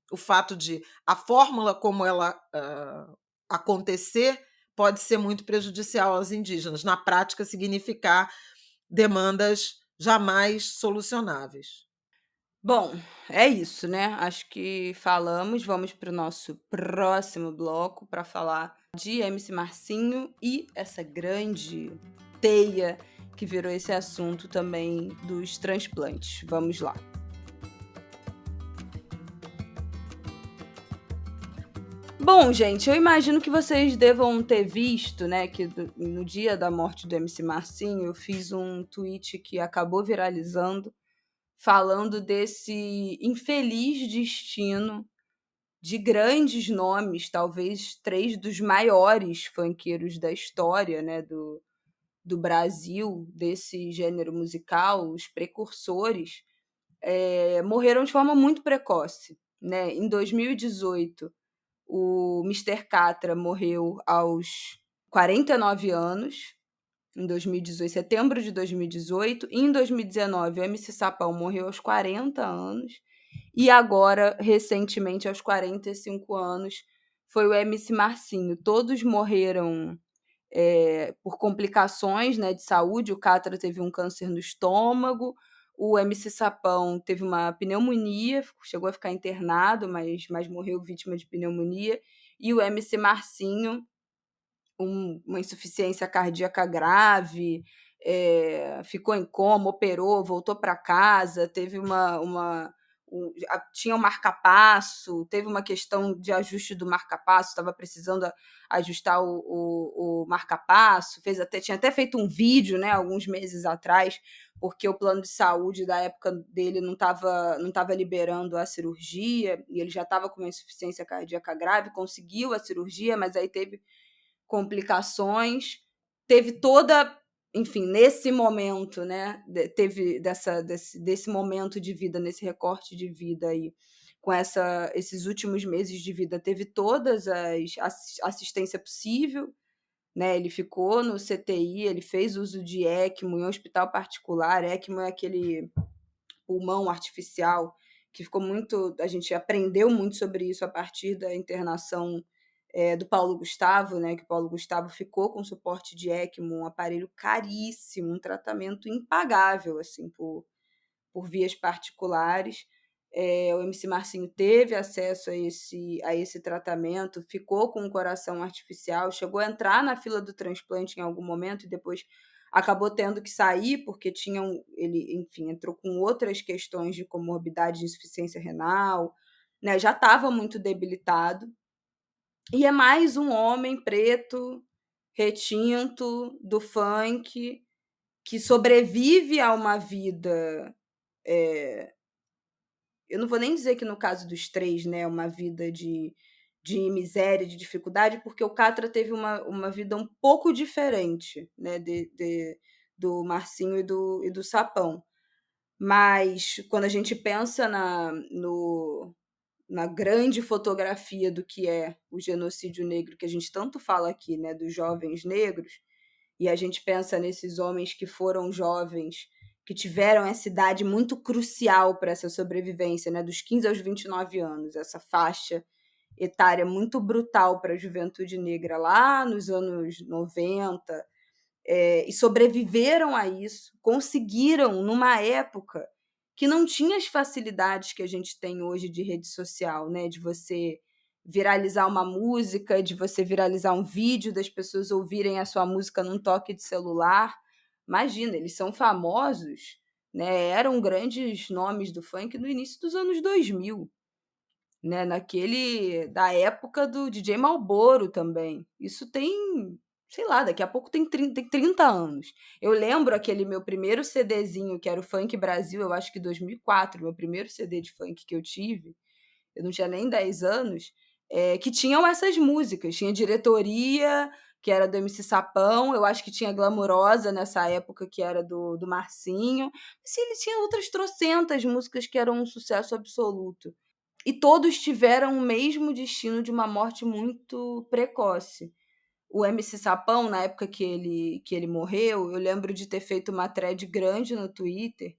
o fato de a fórmula como ela acontecer pode ser muito prejudicial aos indígenas. Na prática, significar demandas jamais solucionáveis. Bom, é isso, né? Acho que falamos. Vamos para o nosso próximo bloco para falar de MC Marcinho e essa grande teia que virou esse assunto também dos transplantes. Vamos lá. Bom, gente, eu imagino que vocês devam ter visto, né, que no dia da morte do MC Marcinho, eu fiz um tweet que acabou viralizando, falando desse infeliz destino de grandes nomes, talvez 3 dos maiores funkeiros da história, né, do Brasil, desse gênero musical, os precursores, morreram de forma muito precoce, né? Em 2018, o Mister Catra morreu aos 49 anos, em 2018, setembro de 2018. E em 2019, o MC Sapão morreu aos 40 anos. E agora, recentemente, aos 45 anos, foi o MC Marcinho. Todos morreram por complicações, né, de saúde. O Catra teve um câncer no estômago, o MC Sapão teve uma pneumonia, chegou a ficar internado, mas morreu vítima de pneumonia. E o MC Marcinho, uma insuficiência cardíaca grave, ficou em coma, operou, voltou para casa, teve tinha um marca-passo, teve uma questão de ajuste do marca-passo, estava precisando ajustar o marca-passo, tinha até feito um vídeo, né, alguns meses atrás, porque o plano de saúde da época dele não estava liberando a cirurgia, e ele já estava com uma insuficiência cardíaca grave, conseguiu a cirurgia, mas aí teve complicações, teve toda, enfim, nesse momento, né, teve desse momento de vida, nesse recorte de vida aí, com esses últimos meses de vida, teve todas as assistência possível, né, ele ficou no CTI, ele fez uso de ECMO em hospital particular. ECMO é aquele pulmão artificial que ficou muito, a gente aprendeu muito sobre isso a partir da internação do Paulo Gustavo, né, que o Paulo Gustavo ficou com suporte de ECMO, um aparelho caríssimo, um tratamento impagável, assim, por vias particulares. O MC Marcinho teve acesso a esse tratamento, ficou com o coração artificial, chegou a entrar na fila do transplante em algum momento e depois acabou tendo que sair porque ele, enfim, entrou com outras questões de comorbidade de insuficiência renal, né? Já estava muito debilitado. E é mais um homem preto, retinto, do funk, que sobrevive a uma vida. Eu não vou nem dizer que no caso dos três, né, uma vida de miséria, de dificuldade, porque o Catra teve uma vida um pouco diferente, né, do Marcinho e do Sapão. Mas quando a gente pensa na grande fotografia do que é o genocídio negro, que a gente tanto fala aqui, né, dos jovens negros, e a gente pensa nesses homens que foram jovens, que tiveram essa idade muito crucial para essa sobrevivência, né, dos 15 aos 29 anos, essa faixa etária muito brutal para a juventude negra lá nos anos 90, e sobreviveram a isso, conseguiram numa época que não tinha as facilidades que a gente tem hoje de rede social, né? De você viralizar uma música, de você viralizar um vídeo, das pessoas ouvirem a sua música num toque de celular. Imagina, eles são famosos, né? Eram grandes nomes do funk no início dos anos 2000, né? Da época do DJ Malboro também. Isso tem, sei lá, daqui a pouco tem 30 anos. Eu lembro aquele meu primeiro CDzinho, que era o Funk Brasil, eu acho que 2004, meu primeiro CD de funk que eu tive, eu não tinha nem 10 anos, que tinham essas músicas. Tinha Diretoria, que era do MC Sapão, eu acho que tinha Glamurosa nessa época, que era do Marcinho. Assim, ele tinha outras trocentas músicas que eram um sucesso absoluto. E todos tiveram o mesmo destino de uma morte muito precoce. O MC Sapão, na época que ele morreu, eu lembro de ter feito uma thread grande no Twitter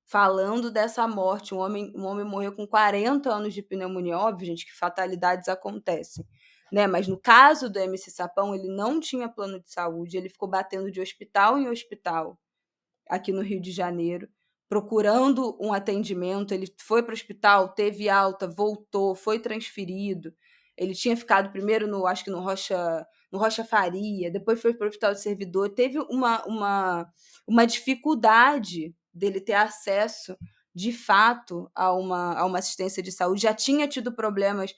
falando dessa morte. Um homem morreu com 40 anos de pneumonia. Óbvio, gente, que fatalidades acontecem, né? Mas no caso do MC Sapão, ele não tinha plano de saúde, ele ficou batendo de hospital em hospital aqui no Rio de Janeiro, procurando um atendimento. Ele foi para o hospital, teve alta, voltou, foi transferido. Ele tinha ficado primeiro acho que no Rocha Faria, depois foi para o Hospital do Servidor. Teve uma dificuldade dele ter acesso, de fato, a uma assistência de saúde. Já tinha tido problemas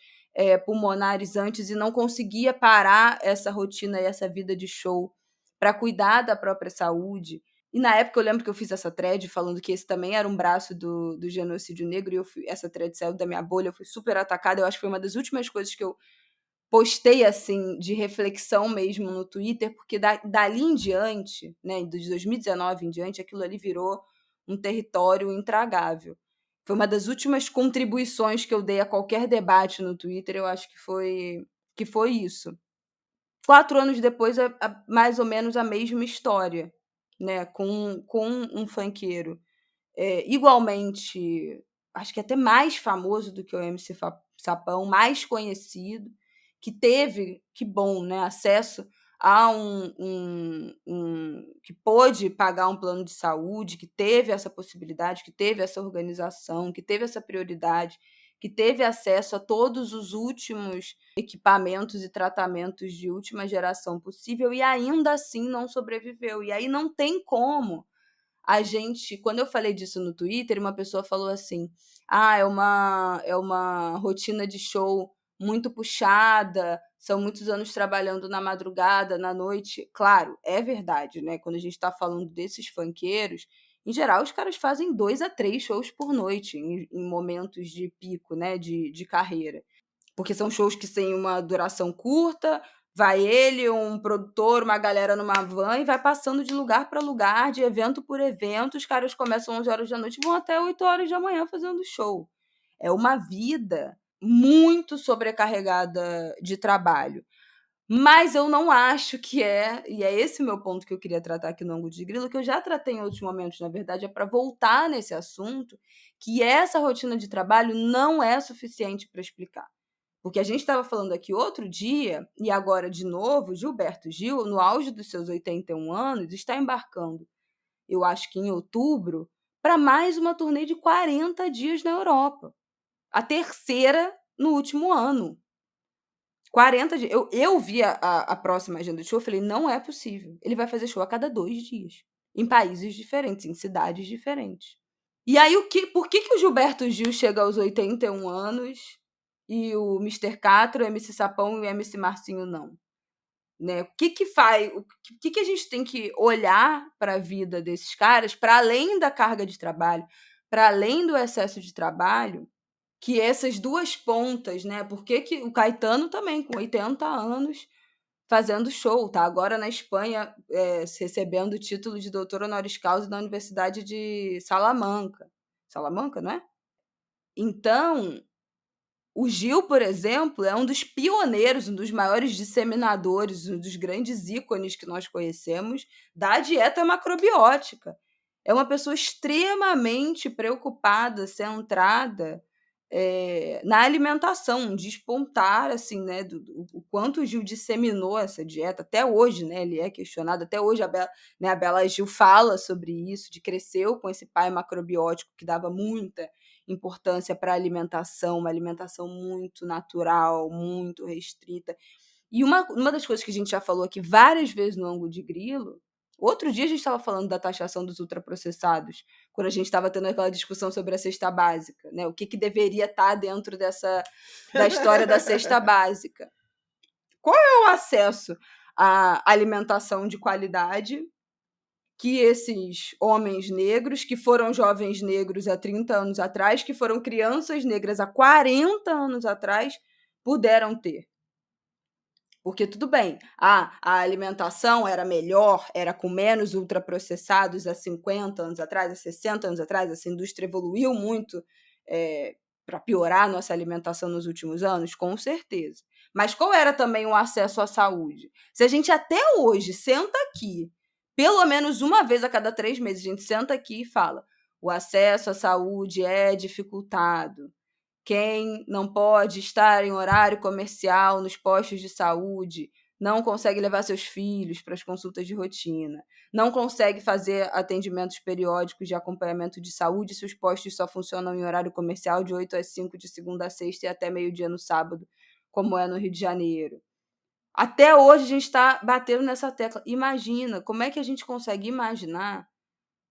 pulmonares antes e não conseguia parar essa rotina e essa vida de show para cuidar da própria saúde. E na época eu lembro que eu fiz essa thread falando que esse também era um braço do genocídio negro, e essa thread saiu da minha bolha, eu fui super atacada. Eu acho que foi uma das últimas coisas que eu postei, assim, de reflexão mesmo no Twitter, porque dali em diante, né, de 2019 em diante, aquilo ali virou um território intragável. Foi uma das últimas contribuições que eu dei a qualquer debate no Twitter, eu acho que foi isso. 4 anos depois é mais ou menos a mesma história, né, com um funkeiro igualmente, acho que até mais famoso do que o MC Sapão, mais conhecido, que teve, que bom, né, acesso a que pôde pagar um plano de saúde, que teve essa possibilidade, que teve essa organização, que teve essa prioridade, que teve acesso a todos os últimos equipamentos e tratamentos de última geração possível e ainda assim não sobreviveu. E aí não tem como a gente, quando eu falei disso no Twitter, uma pessoa falou assim: "Ah, é uma rotina de show muito puxada, são muitos anos trabalhando na madrugada, na noite". Claro, é verdade, né? Quando a gente está falando desses funkeiros, em geral, os caras fazem 2 a 3 shows por noite, em momentos de pico, né, de carreira. Porque são shows que têm uma duração curta, vai ele, um produtor, uma galera numa van e vai passando de lugar para lugar, de evento por evento. Os caras começam 11 horas da noite e vão até 8 horas da manhã fazendo show. É uma vida muito sobrecarregada de trabalho. Mas eu não acho que e é esse o meu ponto que eu queria tratar aqui no ângulo de grilo, que eu já tratei em outros momentos, na verdade, é para voltar nesse assunto, que essa rotina de trabalho não é suficiente para explicar. Porque a gente estava falando aqui outro dia, e agora de novo, Gilberto Gil, no auge dos seus 81 anos, está embarcando, eu acho que em outubro, para mais uma turnê de 40 dias na Europa. A terceira no último ano. 40 dias. Eu vi a próxima agenda de show, eu falei, não é possível. Ele vai fazer show a cada 2 dias, em países diferentes, em cidades diferentes. E aí, por que o Gilberto Gil chega aos 81 anos e o Mr. Catra, o MC Sapão e o MC Marcinho não? Né? O que faz? O que a gente tem que olhar para a vida desses caras, para além da carga de trabalho, para além do excesso de trabalho, que essas duas pontas, né? Por que o Caetano também, com 80 anos, fazendo show, tá agora na Espanha, recebendo o título de doutor honoris causa da Universidade de Salamanca. Salamanca, não é? Então, o Gil, por exemplo, é um dos pioneiros, um dos maiores disseminadores, um dos grandes ícones que nós conhecemos da dieta macrobiótica. É uma pessoa extremamente preocupada, centrada na alimentação, despontar, assim, né, o quanto o Gil disseminou essa dieta. Até hoje, né, ele é questionado, até hoje a Bela Gil fala sobre isso, de cresceu com esse pai macrobiótico que dava muita importância para a alimentação, uma alimentação muito natural, muito restrita. E uma das coisas que a gente já falou aqui várias vezes no Ângulo de Grilo, outro dia a gente estava falando da taxação dos ultraprocessados, quando a gente estava tendo aquela discussão sobre a cesta básica, né? O que deveria estar dentro da história da cesta básica. Qual é o acesso à alimentação de qualidade que esses homens negros, que foram jovens negros há 30 anos atrás, que foram crianças negras há 40 anos atrás, puderam ter? Porque tudo bem, a alimentação era melhor, era com menos ultraprocessados há 50 anos atrás, há 60 anos atrás, essa indústria evoluiu muito para piorar a nossa alimentação nos últimos anos, com certeza. Mas qual era também o acesso à saúde? Se a gente até hoje senta aqui, pelo menos uma vez a cada 3 meses, a gente senta aqui e fala: o acesso à saúde é dificultado. Quem não pode estar em horário comercial nos postos de saúde, não consegue levar seus filhos para as consultas de rotina, não consegue fazer atendimentos periódicos de acompanhamento de saúde se os postos só funcionam em horário comercial de 8 às 5, de segunda a sexta e até meio-dia no sábado, como é no Rio de Janeiro. Até hoje a gente está batendo nessa tecla. Imagina, como é que a gente consegue imaginar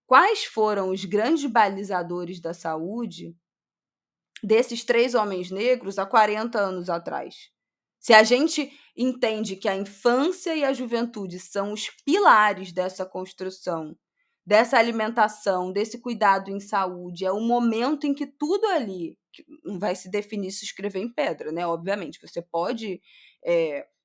quais foram os grandes balizadores da saúde desses 3 homens negros há 40 anos atrás? Se a gente entende que a infância e a juventude são os pilares dessa construção, dessa alimentação, desse cuidado em saúde, é o momento em que tudo ali que não vai se definir, se escrever em pedra, né? Obviamente, você pode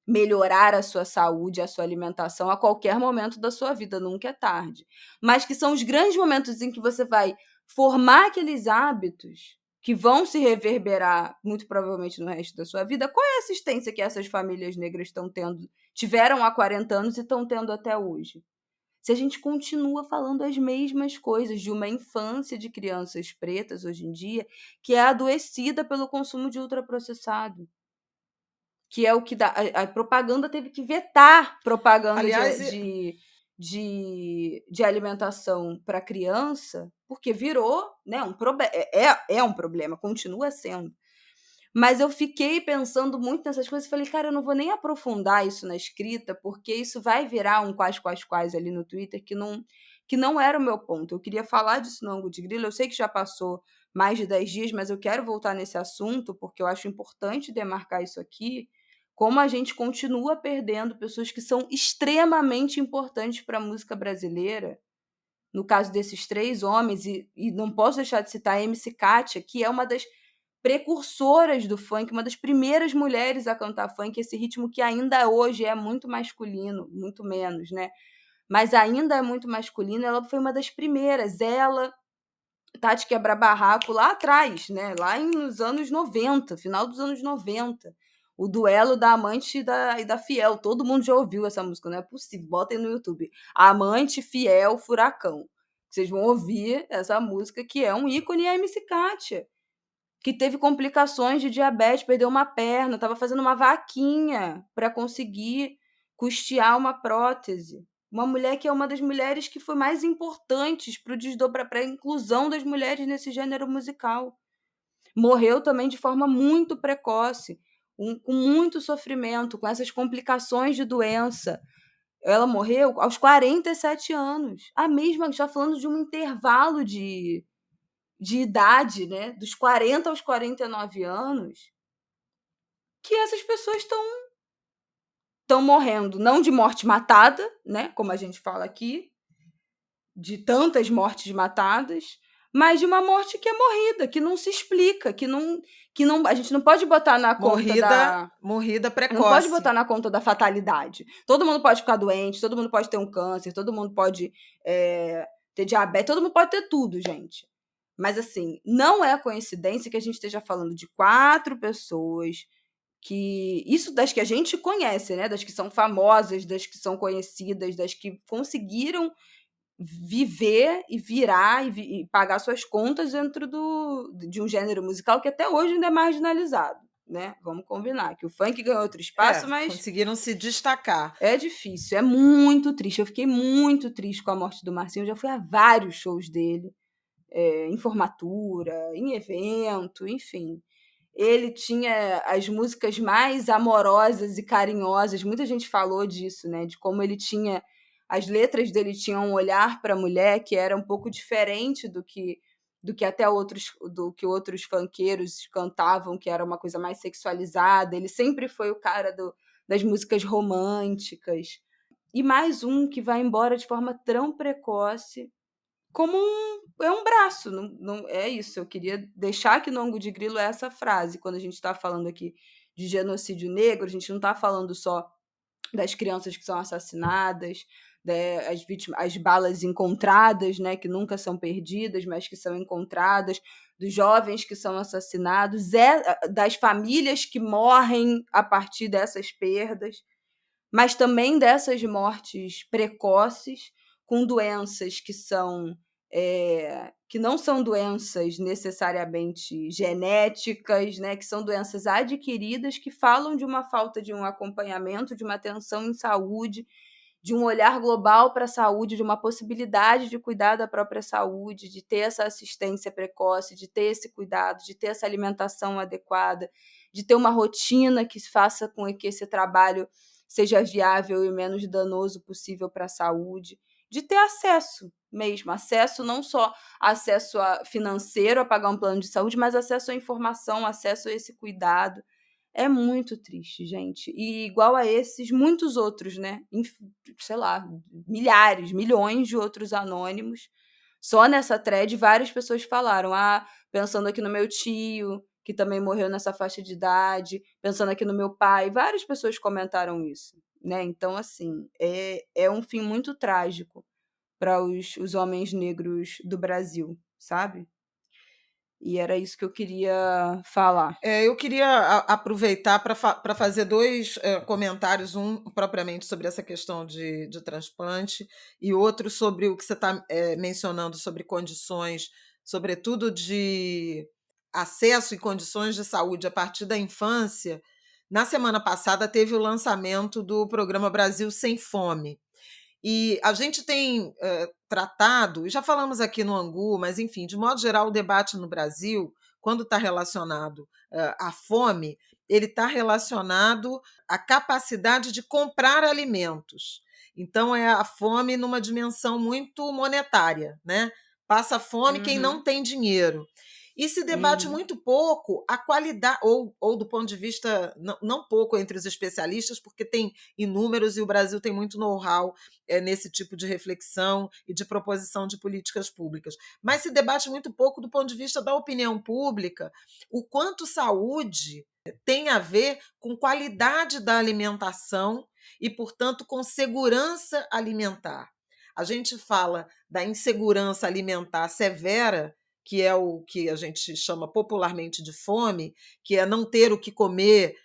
melhorar a sua saúde, a sua alimentação a qualquer momento da sua vida, nunca é tarde. Mas que são os grandes momentos em que você vai formar aqueles hábitos que vão se reverberar muito provavelmente no resto da sua vida. Qual é a assistência que essas famílias negras tiveram há 40 anos e estão tendo até hoje? Se a gente continua falando as mesmas coisas de uma infância de crianças pretas hoje em dia, que é adoecida pelo consumo de ultraprocessado, que é o que dá. A propaganda teve que vetar propaganda Aliás, de alimentação para criança, porque virou, né, um problema. É um problema, continua sendo. Mas eu fiquei pensando muito nessas coisas e falei, cara, eu não vou nem aprofundar isso na escrita, porque isso vai virar um quais ali no Twitter, que não era o meu ponto. Eu queria falar disso no Ângulo de Grilo, eu sei que já passou mais de 10 dias, mas eu quero voltar nesse assunto, porque eu acho importante demarcar isso aqui, como a gente continua perdendo pessoas que são extremamente importantes para a música brasileira. No caso desses 3 homens, e não posso deixar de citar a MC Kátia, que é uma das precursoras do funk, uma das primeiras mulheres a cantar funk, esse ritmo que ainda hoje é muito masculino, muito menos, né? Mas ainda é muito masculino, ela foi uma das primeiras. Ela, Tati Quebra-Barraco, lá atrás, né? Lá nos anos 90, final dos anos 90. O duelo da Amante e da Fiel. Todo mundo já ouviu essa música, não é possível. Botem no YouTube. Amante, Fiel, Furacão. Vocês vão ouvir essa música, que é um ícone, e a MC Kátia, que teve complicações de diabetes, perdeu uma perna, estava fazendo uma vaquinha para conseguir custear uma prótese. Uma mulher que é uma das mulheres que foi mais importantes para a inclusão das mulheres nesse gênero musical. Morreu também de forma muito precoce. com muito sofrimento, com essas complicações de doença. Ela morreu aos 47 anos. A mesma, já falando de um intervalo de idade, né? Dos 40 aos 49 anos, que essas pessoas estão morrendo, não de morte matada, né? Como a gente fala aqui, de tantas mortes matadas, mas de uma morte que é morrida, que não se explica, que não a gente não pode botar na conta morrida não pode precoce. botar na conta da fatalidade. Todo mundo pode ficar doente, todo mundo pode ter um câncer, todo mundo pode ter diabetes, todo mundo pode ter tudo, gente. Mas, assim, não é coincidência que a gente esteja falando de 4 pessoas isso das que a gente conhece, né? Das que são famosas, das que são conhecidas, das que conseguiram viver e virar e pagar suas contas dentro de um gênero musical que até hoje ainda é marginalizado, né? Vamos combinar que o funk ganhou outro espaço, mas conseguiram se destacar. É difícil, é muito triste. Eu fiquei muito triste com a morte do Marcinho. Eu já fui a vários shows dele, em formatura, em evento, enfim. Ele tinha as músicas mais amorosas e carinhosas. Muita gente falou disso, né? De como ele tinha. As letras dele tinham um olhar para a mulher que era um pouco diferente do que até outros funkeiros cantavam, que era uma coisa mais sexualizada. Ele sempre foi o cara das músicas românticas. E mais um que vai embora de forma tão precoce, como um braço. Não, é isso, eu queria deixar aqui no ângulo de grilo essa frase. Quando a gente está falando aqui de genocídio negro, a gente não está falando só das crianças que são assassinadas, as vítimas, as balas encontradas, né, que nunca são perdidas, mas que são encontradas, dos jovens que são assassinados, das famílias que morrem a partir dessas perdas, mas também dessas mortes precoces, com doenças que não são doenças necessariamente genéticas, né, que são doenças adquiridas, que falam de uma falta de um acompanhamento, de uma atenção em saúde, de um olhar global para a saúde, de uma possibilidade de cuidar da própria saúde, de ter essa assistência precoce, de ter esse cuidado, de ter essa alimentação adequada, de ter uma rotina que faça com que esse trabalho seja viável e o menos danoso possível para a saúde, de ter acesso mesmo, acesso não só acesso financeiro a pagar um plano de saúde, mas acesso à informação, acesso a esse cuidado. É muito triste, gente. E igual a esses, muitos outros, né? Sei lá, milhares, milhões de outros anônimos. Só nessa thread, várias pessoas falaram: pensando aqui no meu tio, que também morreu nessa faixa de idade, pensando aqui no meu pai. Várias pessoas comentaram isso, né? Então, assim, é um fim muito trágico para os homens negros do Brasil, sabe? E era isso que eu queria falar. Eu queria aproveitar para fazer 2 comentários, um propriamente sobre essa questão de transplante e outro sobre o que você está mencionando sobre condições, sobretudo de acesso e condições de saúde a partir da infância. Na semana passada teve o lançamento do programa Brasil Sem Fome. E a gente tem tratado, e já falamos aqui no Angu, mas enfim, de modo geral, o debate no Brasil, quando está relacionado à fome, ele está relacionado à capacidade de comprar alimentos. Então, é a fome numa dimensão muito monetária, né? Passa fome quem não tem dinheiro. E se debate muito pouco a qualidade, ou do ponto de vista, não pouco entre os especialistas, porque tem inúmeros e o Brasil tem muito know-how nesse tipo de reflexão e de proposição de políticas públicas. Mas se debate muito pouco do ponto de vista da opinião pública, o quanto saúde tem a ver com qualidade da alimentação e, portanto, com segurança alimentar. A gente fala da insegurança alimentar severa, que é o que a gente chama popularmente de fome, que é não ter o que comer,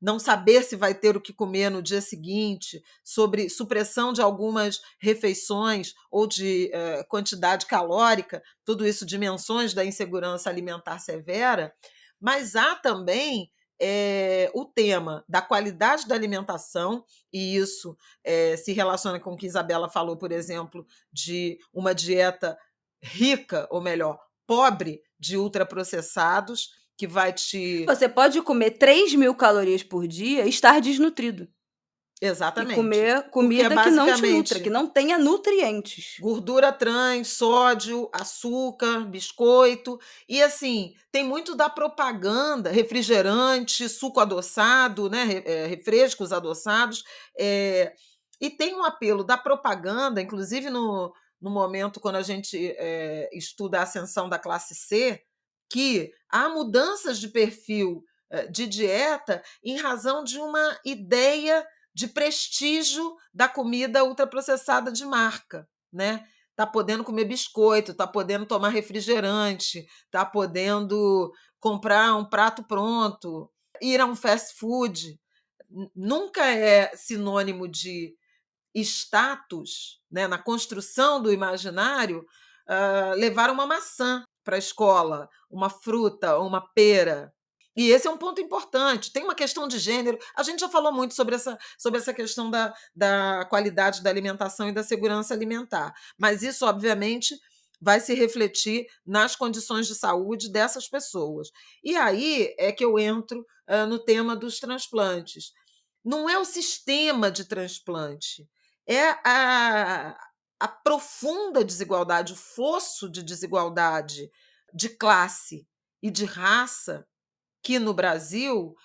não saber se vai ter o que comer no dia seguinte, sobre supressão de algumas refeições ou de quantidade calórica, tudo isso dimensões da insegurança alimentar severa, mas há também o tema da qualidade da alimentação, e isso se relaciona com o que Isabela falou, por exemplo, de uma dieta rica, ou melhor, pobre de ultraprocessados, que vai te... Você pode comer 3.000 calorias por dia e estar desnutrido. E Exatamente. comer Porque comida que não te nutra, basicamente que não tenha nutrientes. gordura trans, sódio, açúcar, biscoito. E assim, tem muito da propaganda, refrigerante, suco adoçado, né? Refrescos adoçados. E tem um apelo da propaganda, inclusive no momento quando a gente estuda a ascensão da classe C, que há mudanças de perfil de dieta em razão de uma ideia de prestígio da comida ultraprocessada de marca, né? Tá podendo comer biscoito, tá podendo tomar refrigerante, tá podendo comprar um prato pronto, ir a um fast food. Nunca é sinônimo de status, né? Na construção do imaginário, levar uma maçã para a escola, uma fruta, uma pera. E esse é um ponto importante. Tem uma questão de gênero. A gente já falou muito sobre essa questão da qualidade da alimentação e da segurança alimentar. Mas isso, obviamente, vai se refletir nas condições de saúde dessas pessoas. E aí é que eu entro no tema dos transplantes. Não é o sistema de transplante, é a profunda desigualdade, o fosso de desigualdade de classe e de raça que no Brasil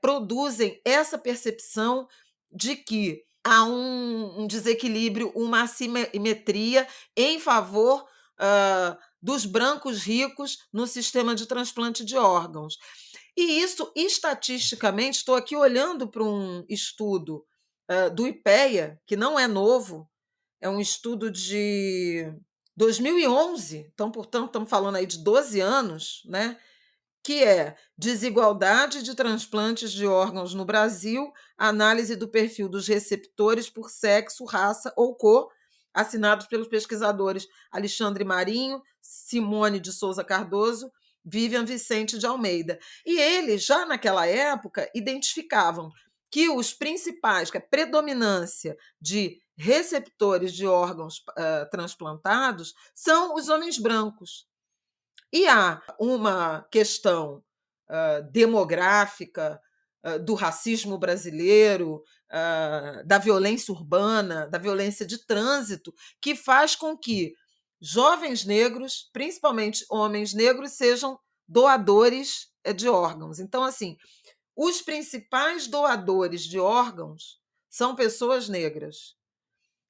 produzem essa percepção de que há um desequilíbrio, uma assimetria em favor dos brancos ricos no sistema de transplante de órgãos. E isso, estatisticamente, estou aqui olhando para um estudo do IPEA, que não é novo, é um estudo de 2011, então, portanto, estamos falando aí de 12 anos, né? Que é Desigualdade de transplantes de órgãos no Brasil, análise do perfil dos receptores por sexo, raça ou cor, assinados pelos pesquisadores Alexandre Marinho, Simone de Souza Cardoso, Vivian Vicente de Almeida. E eles, já naquela época, identificavam que os principais, que a predominância de receptores de órgãos transplantados são os homens brancos. E há uma questão demográfica, do racismo brasileiro, da violência urbana, da violência de trânsito, que faz com que jovens negros, principalmente homens negros, sejam doadores de órgãos. Então, assim, os principais doadores de órgãos são pessoas negras.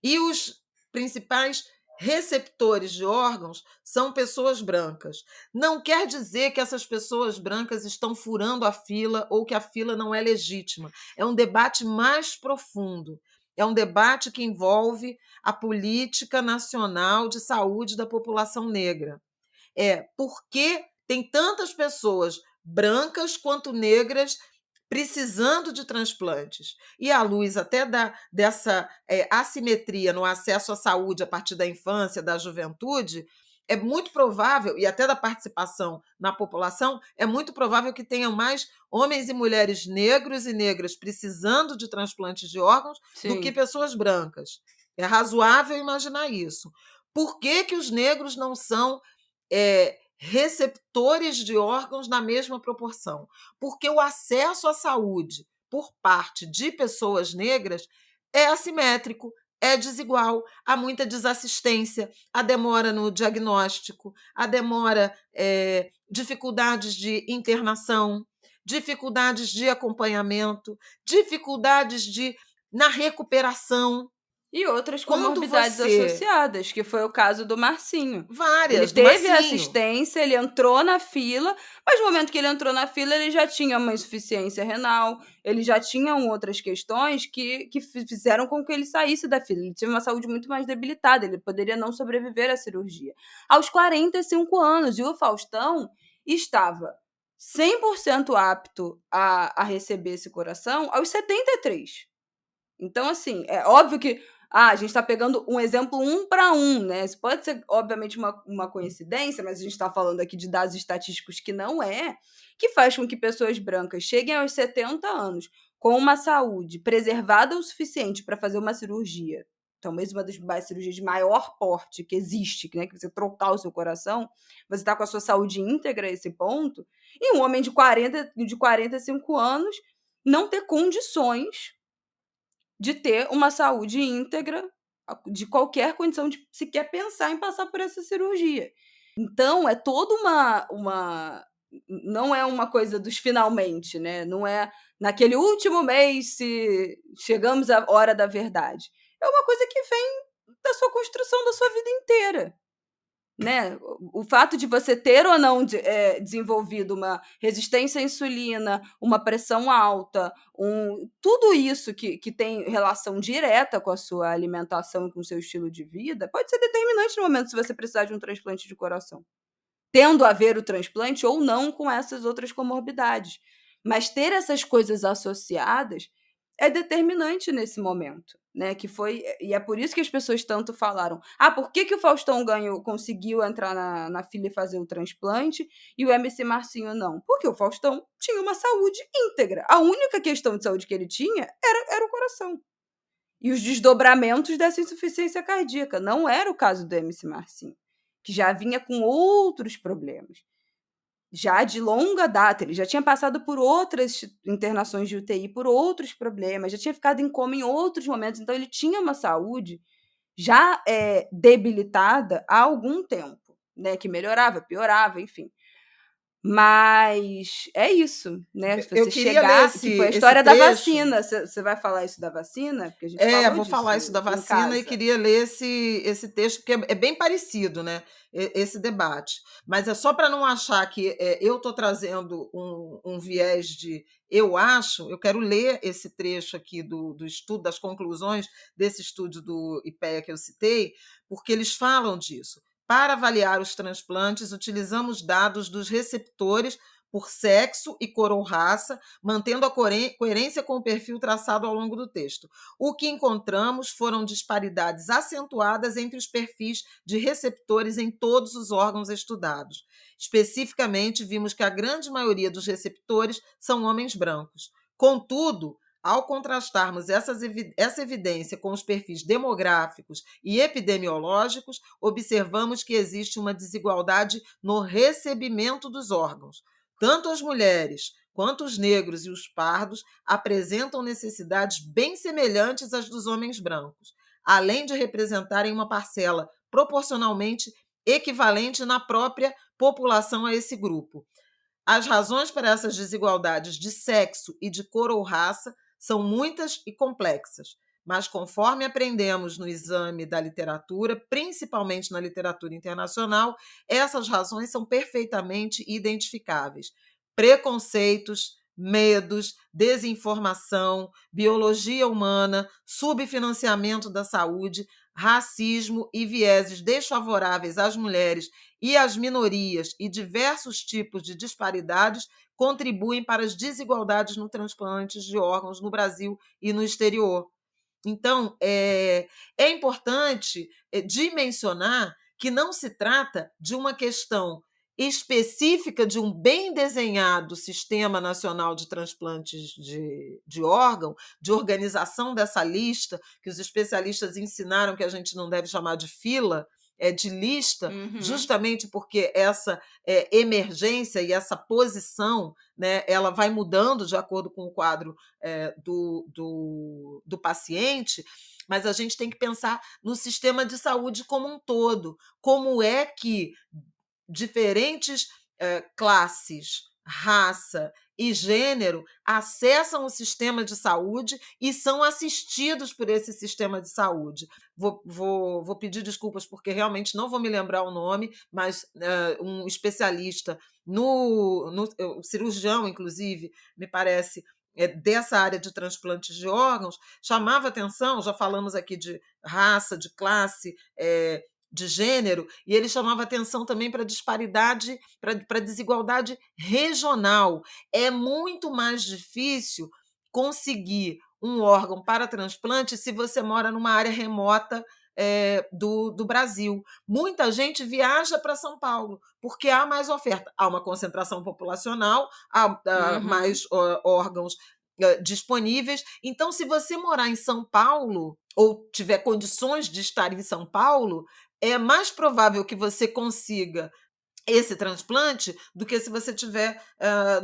E os principais receptores de órgãos são pessoas brancas. Não quer dizer que essas pessoas brancas estão furando a fila ou que a fila não é legítima. É um debate mais profundo. É um debate que envolve a política nacional de saúde da população negra. Por que tem tantas pessoas brancas quanto negras precisando de transplantes. E à luz até dessa assimetria no acesso à saúde a partir da infância, da juventude, é muito provável, e até da participação na população, é muito provável que tenham mais homens e mulheres negros e negras precisando de transplantes de órgãos do que pessoas brancas. É razoável imaginar isso. Por que os negros não são receptores de órgãos na mesma proporção? Porque o acesso à saúde por parte de pessoas negras é assimétrico, é desigual, há muita desassistência, há demora no diagnóstico, há demora, dificuldades de internação, dificuldades de acompanhamento, dificuldades na recuperação. E outras comorbidades associadas, que foi o caso do Marcinho. Várias, ele teve assistência, ele entrou na fila, mas no momento que ele entrou na fila, ele já tinha uma insuficiência renal, ele já tinha outras questões que fizeram com que ele saísse da fila. Ele teve uma saúde muito mais debilitada, ele poderia não sobreviver à cirurgia. Aos 45 anos, e o Faustão estava 100% apto a receber esse coração aos 73. Então, assim, é óbvio que a gente está pegando um exemplo 1 para 1, né? Isso pode ser, obviamente, uma coincidência, mas a gente está falando aqui de dados estatísticos que não que faz com que pessoas brancas cheguem aos 70 anos com uma saúde preservada o suficiente para fazer uma cirurgia talvez uma das cirurgias de maior porte que existe, né, que você trocar o seu coração, você está com a sua saúde íntegra a esse ponto, e um homem de 45 anos não ter condições de ter uma saúde íntegra, de qualquer condição de sequer pensar em passar por essa cirurgia. Então, é toda uma não é uma coisa dos finalmente, né, não é naquele último mês se chegamos à hora da verdade. É uma coisa que vem da sua construção da sua vida inteira, né. O fato de você ter ou não desenvolvido uma resistência à insulina, uma pressão alta, tudo isso que tem relação direta com a sua alimentação e com o seu estilo de vida, pode ser determinante no momento se você precisar de um transplante de coração. Tendo a ver o transplante ou não com essas outras comorbidades. Mas ter essas coisas associadas é determinante nesse momento, né, e é por isso que as pessoas tanto falaram: "Ah, por que que o Faustão conseguiu entrar na fila e fazer o transplante e o MC Marcinho não?". Porque o Faustão tinha uma saúde íntegra. A única questão de saúde que ele tinha era o coração. E os desdobramentos dessa insuficiência cardíaca. Não era o caso do MC Marcinho, que já vinha com outros problemas. Já de longa data, ele já tinha passado por outras internações de UTI, por outros problemas, já tinha ficado em coma em outros momentos, então ele tinha uma saúde já debilitada há algum tempo, né, que melhorava, piorava, enfim. Mas é isso, né, se Eu você queria ler chegar que foi a esse história da trecho. vacina. Você vai falar isso da vacina? Porque a gente falou Vou disso falar isso da aqui em vacina e casa. queria ler esse texto, porque é bem parecido, né, esse debate. Mas é só para não achar que eu estou trazendo um viés de eu acho, eu quero ler esse trecho aqui do estudo, das conclusões desse estudo do IPEA que eu citei, porque eles falam disso. Para avaliar os transplantes, utilizamos dados dos receptores por sexo e cor ou raça, mantendo a coerência com o perfil traçado ao longo do texto. O que encontramos foram disparidades acentuadas entre os perfis de receptores em todos os órgãos estudados. Especificamente, vimos que a grande maioria dos receptores são homens brancos. Contudo, ao contrastarmos essa evidência com os perfis demográficos e epidemiológicos, observamos que existe uma desigualdade no recebimento dos órgãos. Tanto as mulheres quanto os negros e os pardos apresentam necessidades bem semelhantes às dos homens brancos, além de representarem uma parcela proporcionalmente equivalente na própria população a esse grupo. As razões para essas desigualdades de sexo e de cor ou raça são muitas e complexas, mas conforme aprendemos no exame da literatura, principalmente na literatura internacional, essas razões são perfeitamente identificáveis. Preconceitos, medos, desinformação, biologia humana, subfinanciamento da saúde, racismo e vieses desfavoráveis às mulheres e às minorias e diversos tipos de disparidades contribuem para as desigualdades no transplante de órgãos no Brasil e no exterior. Então, é importante dimensionar que não se trata de uma questão específica de um bem desenhado Sistema Nacional de Transplantes de órgão, de organização dessa lista, que os especialistas ensinaram que a gente não deve chamar de fila, de lista, justamente porque essa emergência e essa posição, né, ela vai mudando de acordo com o quadro do paciente, mas a gente tem que pensar no sistema de saúde como um todo. Como é que diferentes classes, raça e gênero acessam o sistema de saúde e são assistidos por esse sistema de saúde. Vou pedir desculpas porque realmente não vou me lembrar o nome, mas um especialista no cirurgião, inclusive, me parece, dessa área de transplantes de órgãos, chamava atenção, já falamos aqui de raça, de classe, de gênero, e ele chamava atenção também para a disparidade, para a desigualdade regional. É muito mais difícil conseguir um órgão para transplante se você mora numa área remota do Brasil. Muita gente viaja para São Paulo, porque há mais oferta. Há uma concentração populacional, há mais órgãos disponíveis. Então, se você morar em São Paulo, ou tiver condições de estar em São Paulo, é mais provável que você consiga esse transplante do que se você tiver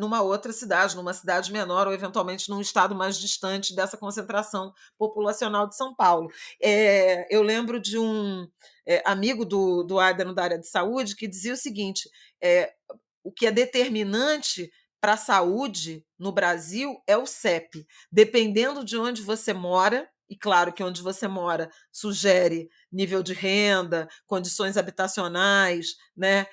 numa outra cidade, numa cidade menor ou eventualmente num estado mais distante dessa concentração populacional de São Paulo. Eu lembro de um amigo do Adeno da área de saúde que dizia o seguinte: o que é determinante para a saúde no Brasil é o CEP. Dependendo de onde você mora, e claro que onde você mora sugere nível de renda, condições habitacionais, né?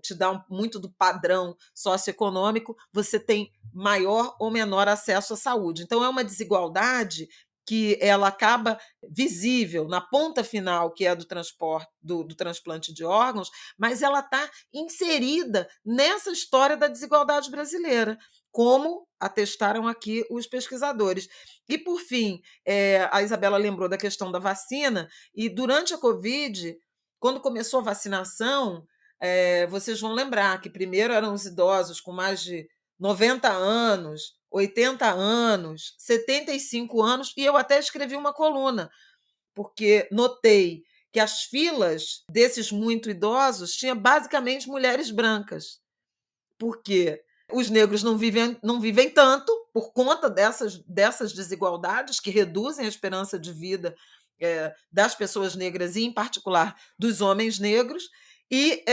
Te dá muito do padrão socioeconômico, você tem maior ou menor acesso à saúde. Então, é uma desigualdade que ela acaba visível na ponta final, que é do transporte, do transplante de órgãos, mas ela está inserida nessa história da desigualdade brasileira, como atestaram aqui os pesquisadores. E, por fim, a Isabela lembrou da questão da vacina, e durante a Covid, quando começou a vacinação, vocês vão lembrar que primeiro eram os idosos com mais de 90 anos, 80 anos, 75 anos, e eu até escrevi uma coluna, porque notei que as filas desses muito idosos tinha basicamente mulheres brancas, porque os negros não vivem tanto por conta dessas desigualdades que reduzem a esperança de vida das pessoas negras e, em particular, dos homens negros, e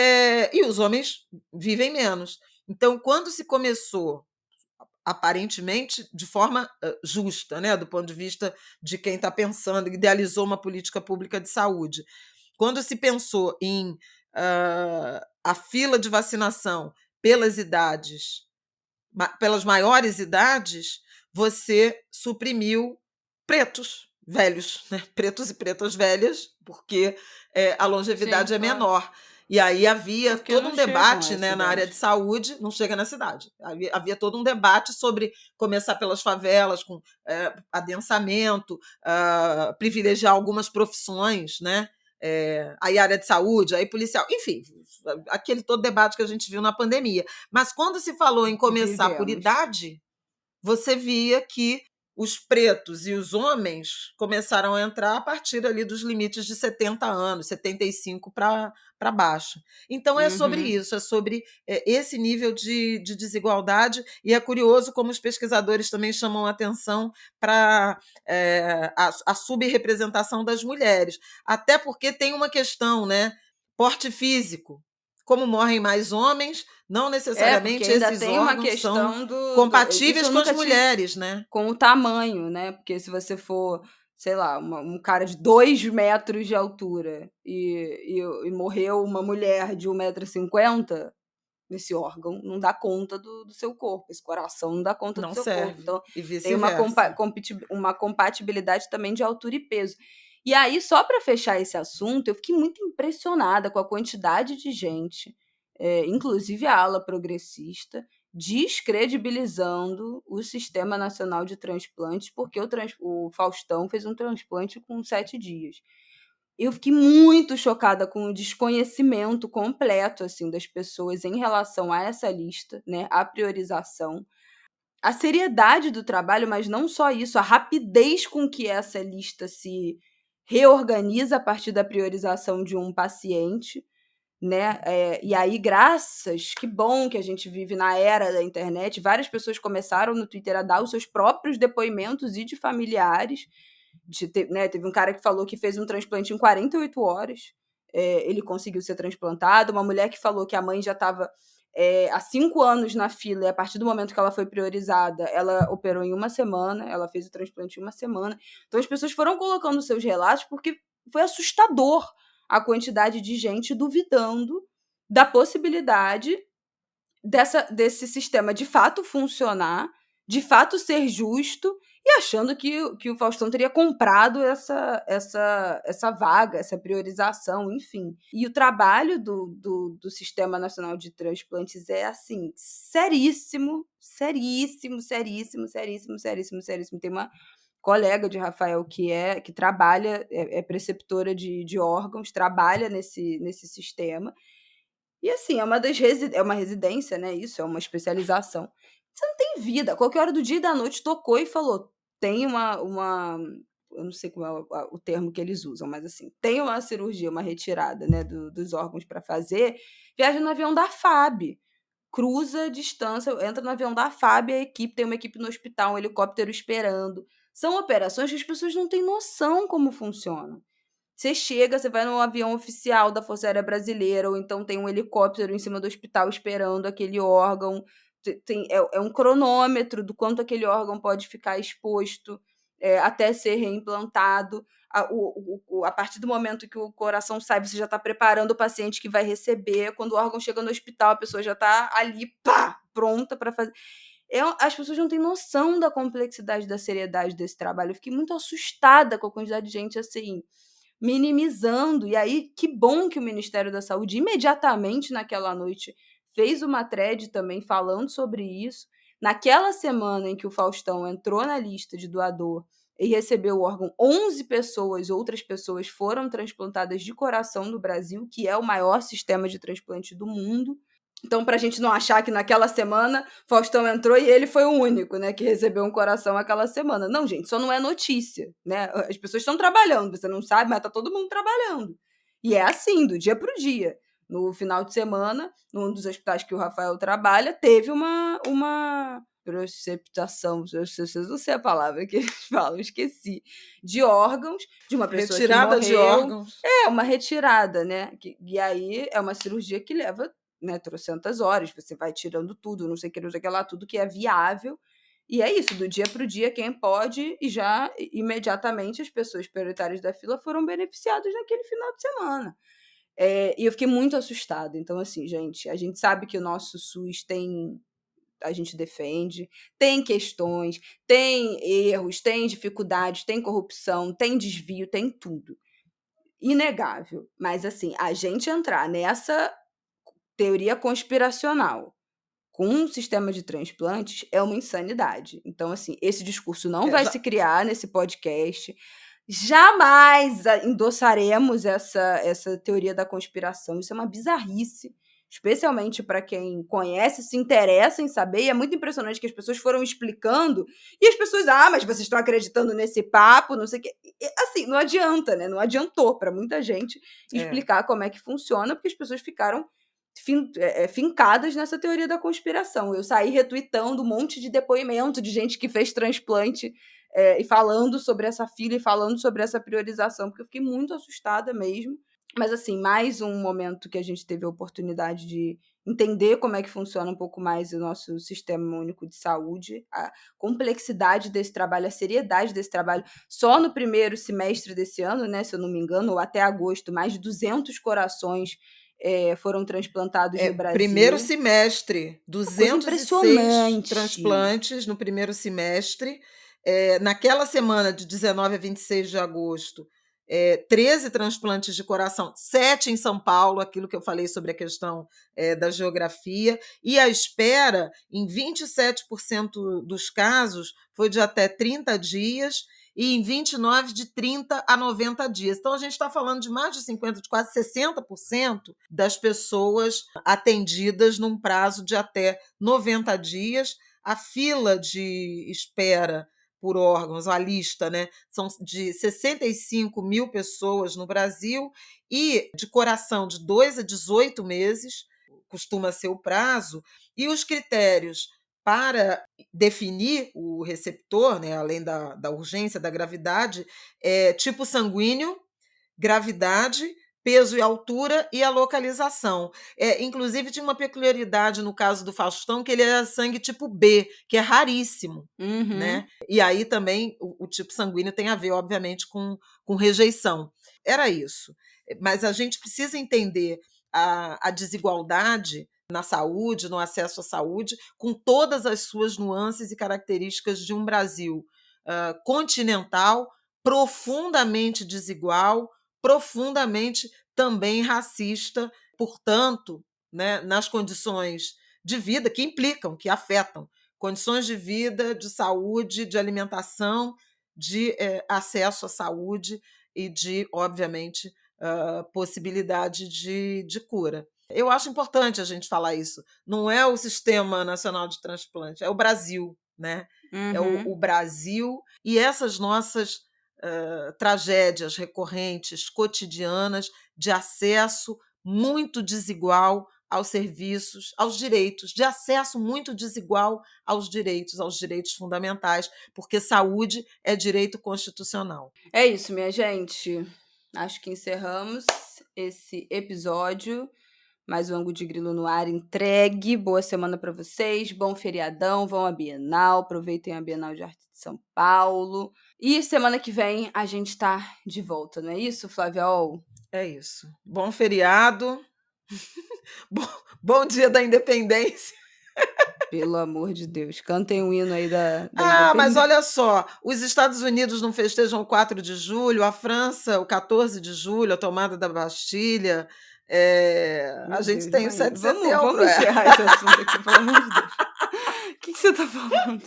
os homens vivem menos. Então, quando se começou, aparentemente de forma justa, né, do ponto de vista de quem está pensando, idealizou uma política pública de saúde. Quando se pensou em a fila de vacinação pelas idades, pelas maiores idades, você suprimiu pretos velhos, né? Pretos e pretas velhas, porque a longevidade Sim, é claro. menor. E aí havia Porque todo não um chegam a debate, essa né, na área de idade. saúde, não chega na cidade. Havia todo um debate sobre começar pelas favelas, com adensamento, privilegiar algumas profissões, né? Aí área de saúde, aí policial, enfim, aquele todo debate que a gente viu na pandemia. Mas quando se falou em Que começar por vivemos. idade, você via que os pretos e os homens começaram a entrar a partir ali dos limites de 70 anos, 75 para baixo. Então é sobre Uhum. isso, é sobre esse nível de desigualdade, e é curioso como os pesquisadores também chamam a atenção para a subrepresentação das mulheres, até porque tem uma questão, né? Porte físico. Como morrem mais homens, não Porque necessariamente ainda esses tem uma órgãos são questão isso compatíveis eu com as nunca tinha. mulheres, né. Com o tamanho, né? Porque se você for, sei lá, um cara de 2 metros de altura e morreu uma mulher de 1,50 m, esse órgão não dá conta do seu corpo, esse coração não dá conta do Não seu corpo. serve, Então, e tem vice-versa. uma compatibilidade também de altura e peso. E aí, só para fechar esse assunto, eu fiquei muito impressionada com a quantidade de gente, inclusive a ala progressista, descredibilizando o Sistema Nacional de Transplantes, porque o Faustão fez um transplante com 7 dias. Eu fiquei muito chocada com o desconhecimento completo, assim, das pessoas em relação a essa lista, né, a priorização, a seriedade do trabalho, mas não só isso, a rapidez com que essa lista se reorganiza a partir da priorização de um paciente, né? E aí, que bom que a gente vive na era da internet, várias pessoas começaram no Twitter a dar os seus próprios depoimentos e de familiares. Né, teve um cara que falou que fez um transplante em 48 horas, ele conseguiu ser transplantado. Uma mulher que falou que a mãe já estava há 5 anos na fila, e a partir do momento que ela foi priorizada, ela operou em uma semana, ela fez o transplante em uma semana. Então as pessoas foram colocando seus relatos porque foi assustador a quantidade de gente duvidando da possibilidade desse sistema de fato funcionar, de fato ser justo, e achando que o Faustão teria comprado essa vaga, essa priorização, enfim. E o trabalho do Sistema Nacional de Transplantes é, assim, seríssimo, seríssimo, seríssimo, seríssimo, seríssimo, seríssimo. Tem uma colega de Rafael que trabalha, é preceptora de órgãos, trabalha nesse sistema, e assim, é uma residência, né, isso, é uma especialização. Você não tem vida, qualquer hora do dia e da noite tocou e falou: "Tem uma eu não sei como é o termo que eles usam, mas assim, tem uma cirurgia, uma retirada, né, dos órgãos para fazer, viaja no avião da FAB, cruza a distância, entra no avião da FAB, a equipe tem uma equipe no hospital, um helicóptero esperando. São operações que as pessoas não têm noção como funcionam. Você chega, você vai no avião oficial da Força Aérea Brasileira, ou então tem um helicóptero em cima do hospital esperando aquele órgão. É um cronômetro do quanto aquele órgão pode ficar exposto até ser reimplantado. A partir do momento que o coração sai, você já está preparando o paciente que vai receber. Quando o órgão chega no hospital, a pessoa já está ali, pá, pronta para fazer. As pessoas não têm noção da complexidade, da seriedade desse trabalho. Eu fiquei muito assustada com a quantidade de gente assim, minimizando. E aí, que bom que o Ministério da Saúde, imediatamente naquela noite, fez uma thread também falando sobre isso. Naquela semana em que o Faustão entrou na lista de doador e recebeu o órgão, 11 pessoas, outras pessoas, foram transplantadas de coração no Brasil, que é o maior sistema de transplante do mundo. Então, para a gente não achar que naquela semana Faustão entrou e ele foi o único, né, que recebeu um coração aquela semana. Não, gente, só não é notícia, né? As pessoas estão trabalhando, você não sabe, mas tá todo mundo trabalhando. E é assim, do dia para o dia. No final de semana, num dos hospitais que o Rafael trabalha, teve uma preceptação, não sei a palavra que eles falam, esqueci, de órgãos de uma pessoa retirada que morreu. De órgãos. Uma retirada, né? E aí é uma cirurgia que leva, né, trocentas horas, você vai tirando tudo, não sei o que lá, tudo que é viável. E é isso, do dia para o dia, quem pode, e já imediatamente as pessoas prioritárias da fila foram beneficiadas naquele final de semana. E eu fiquei muito assustada. Então, assim, gente, a gente sabe que o nosso SUS tem. A gente defende, tem questões, tem erros, tem dificuldades, tem corrupção, tem desvio, tem tudo. Inegável. Mas, assim, a gente entrar nessa teoria conspiracional com um sistema de transplantes é uma insanidade. Então, assim, esse discurso não vai se criar nesse podcast. Jamais endossaremos essa teoria da conspiração. Isso é uma bizarrice, especialmente para quem conhece, se interessa em saber. E é muito impressionante que as pessoas foram explicando e as pessoas, mas vocês estão acreditando nesse papo, não sei o quê. Assim, não adianta, né? Não adiantou para muita gente explicar como é que funciona, porque as pessoas ficaram fincadas nessa teoria da conspiração. Eu saí retuitando um monte de depoimento de gente que fez transplante e falando sobre essa fila e falando sobre essa priorização, porque eu fiquei muito assustada mesmo. Mas, assim, mais um momento que a gente teve a oportunidade de entender como é que funciona um pouco mais o nosso sistema único de saúde, a complexidade desse trabalho, a seriedade desse trabalho. Só no primeiro semestre desse ano, né, se eu não me engano, ou até agosto, mais de 200 corações foram transplantados no Brasil. Primeiro semestre, 206 transplantes no primeiro semestre. Naquela semana de 19 a 26 de agosto, 13 transplantes de coração, 7 em São Paulo, aquilo que eu falei sobre a questão da geografia, e a espera, em 27% dos casos, foi de até 30 dias, e em 29 de 30 a 90 dias. Então, a gente está falando de mais de 50%, de quase 60% das pessoas atendidas num prazo de até 90 dias. A fila de espera por órgãos, a lista, né, são de 65 mil pessoas no Brasil, e de coração de 2 a 18 meses, costuma ser o prazo, e os critérios para definir o receptor, né, além da urgência, da gravidade, tipo sanguíneo, gravidade, peso e altura e a localização. Inclusive, tinha uma peculiaridade no caso do Faustão, que ele era sangue tipo B, que é raríssimo. Né? E aí também o tipo sanguíneo tem a ver, obviamente, com rejeição. Era isso. Mas a gente precisa entender a desigualdade na saúde, no acesso à saúde, com todas as suas nuances e características de um Brasil continental, profundamente desigual, profundamente também racista, portanto, né, nas condições de vida que implicam, que afetam condições de vida, de saúde, de alimentação, de acesso à saúde e de, obviamente, possibilidade de cura. Eu acho importante a gente falar isso. Não é o Sistema Nacional de Transplante, é o Brasil, né? É o Brasil e essas nossas tragédias recorrentes, cotidianas, de acesso muito desigual aos serviços, aos direitos, de acesso muito desigual aos direitos fundamentais, porque saúde é direito constitucional. É isso, minha gente. Acho que encerramos esse episódio. Mais um Ângulo de Grilo no ar entregue. Boa semana para vocês, bom feriadão, vão à Bienal, aproveitem a Bienal de Arte de São Paulo. E semana que vem a gente tá de volta, não é isso, Flávia Ol? É isso. Bom feriado. Bom dia da independência. Pelo amor de Deus, cantem um hino aí da independência. Mas olha só, os Estados Unidos não festejam o 4 de julho, a França o 14 de julho, a tomada da Bastilha. A gente tem o 7 de setembro. Vamos encerrar esse assunto aqui, pelo amor de Deus. O que você tá falando?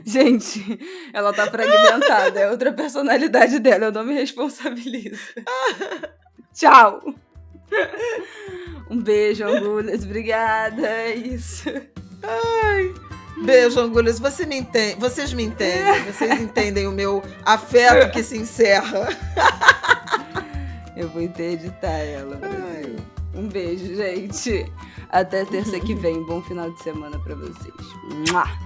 Gente, ela tá fragmentada, é outra personalidade dela, eu não me responsabilizo. Tchau! Um beijo, Angulas, obrigada, é isso. Ai, beijo, Angulas, vocês me entendem, vocês entendem o meu afeto que se encerra. Eu vou interditar ela, Brasil. Um beijo, gente. Até terça que vem, bom final de semana pra vocês. Mua!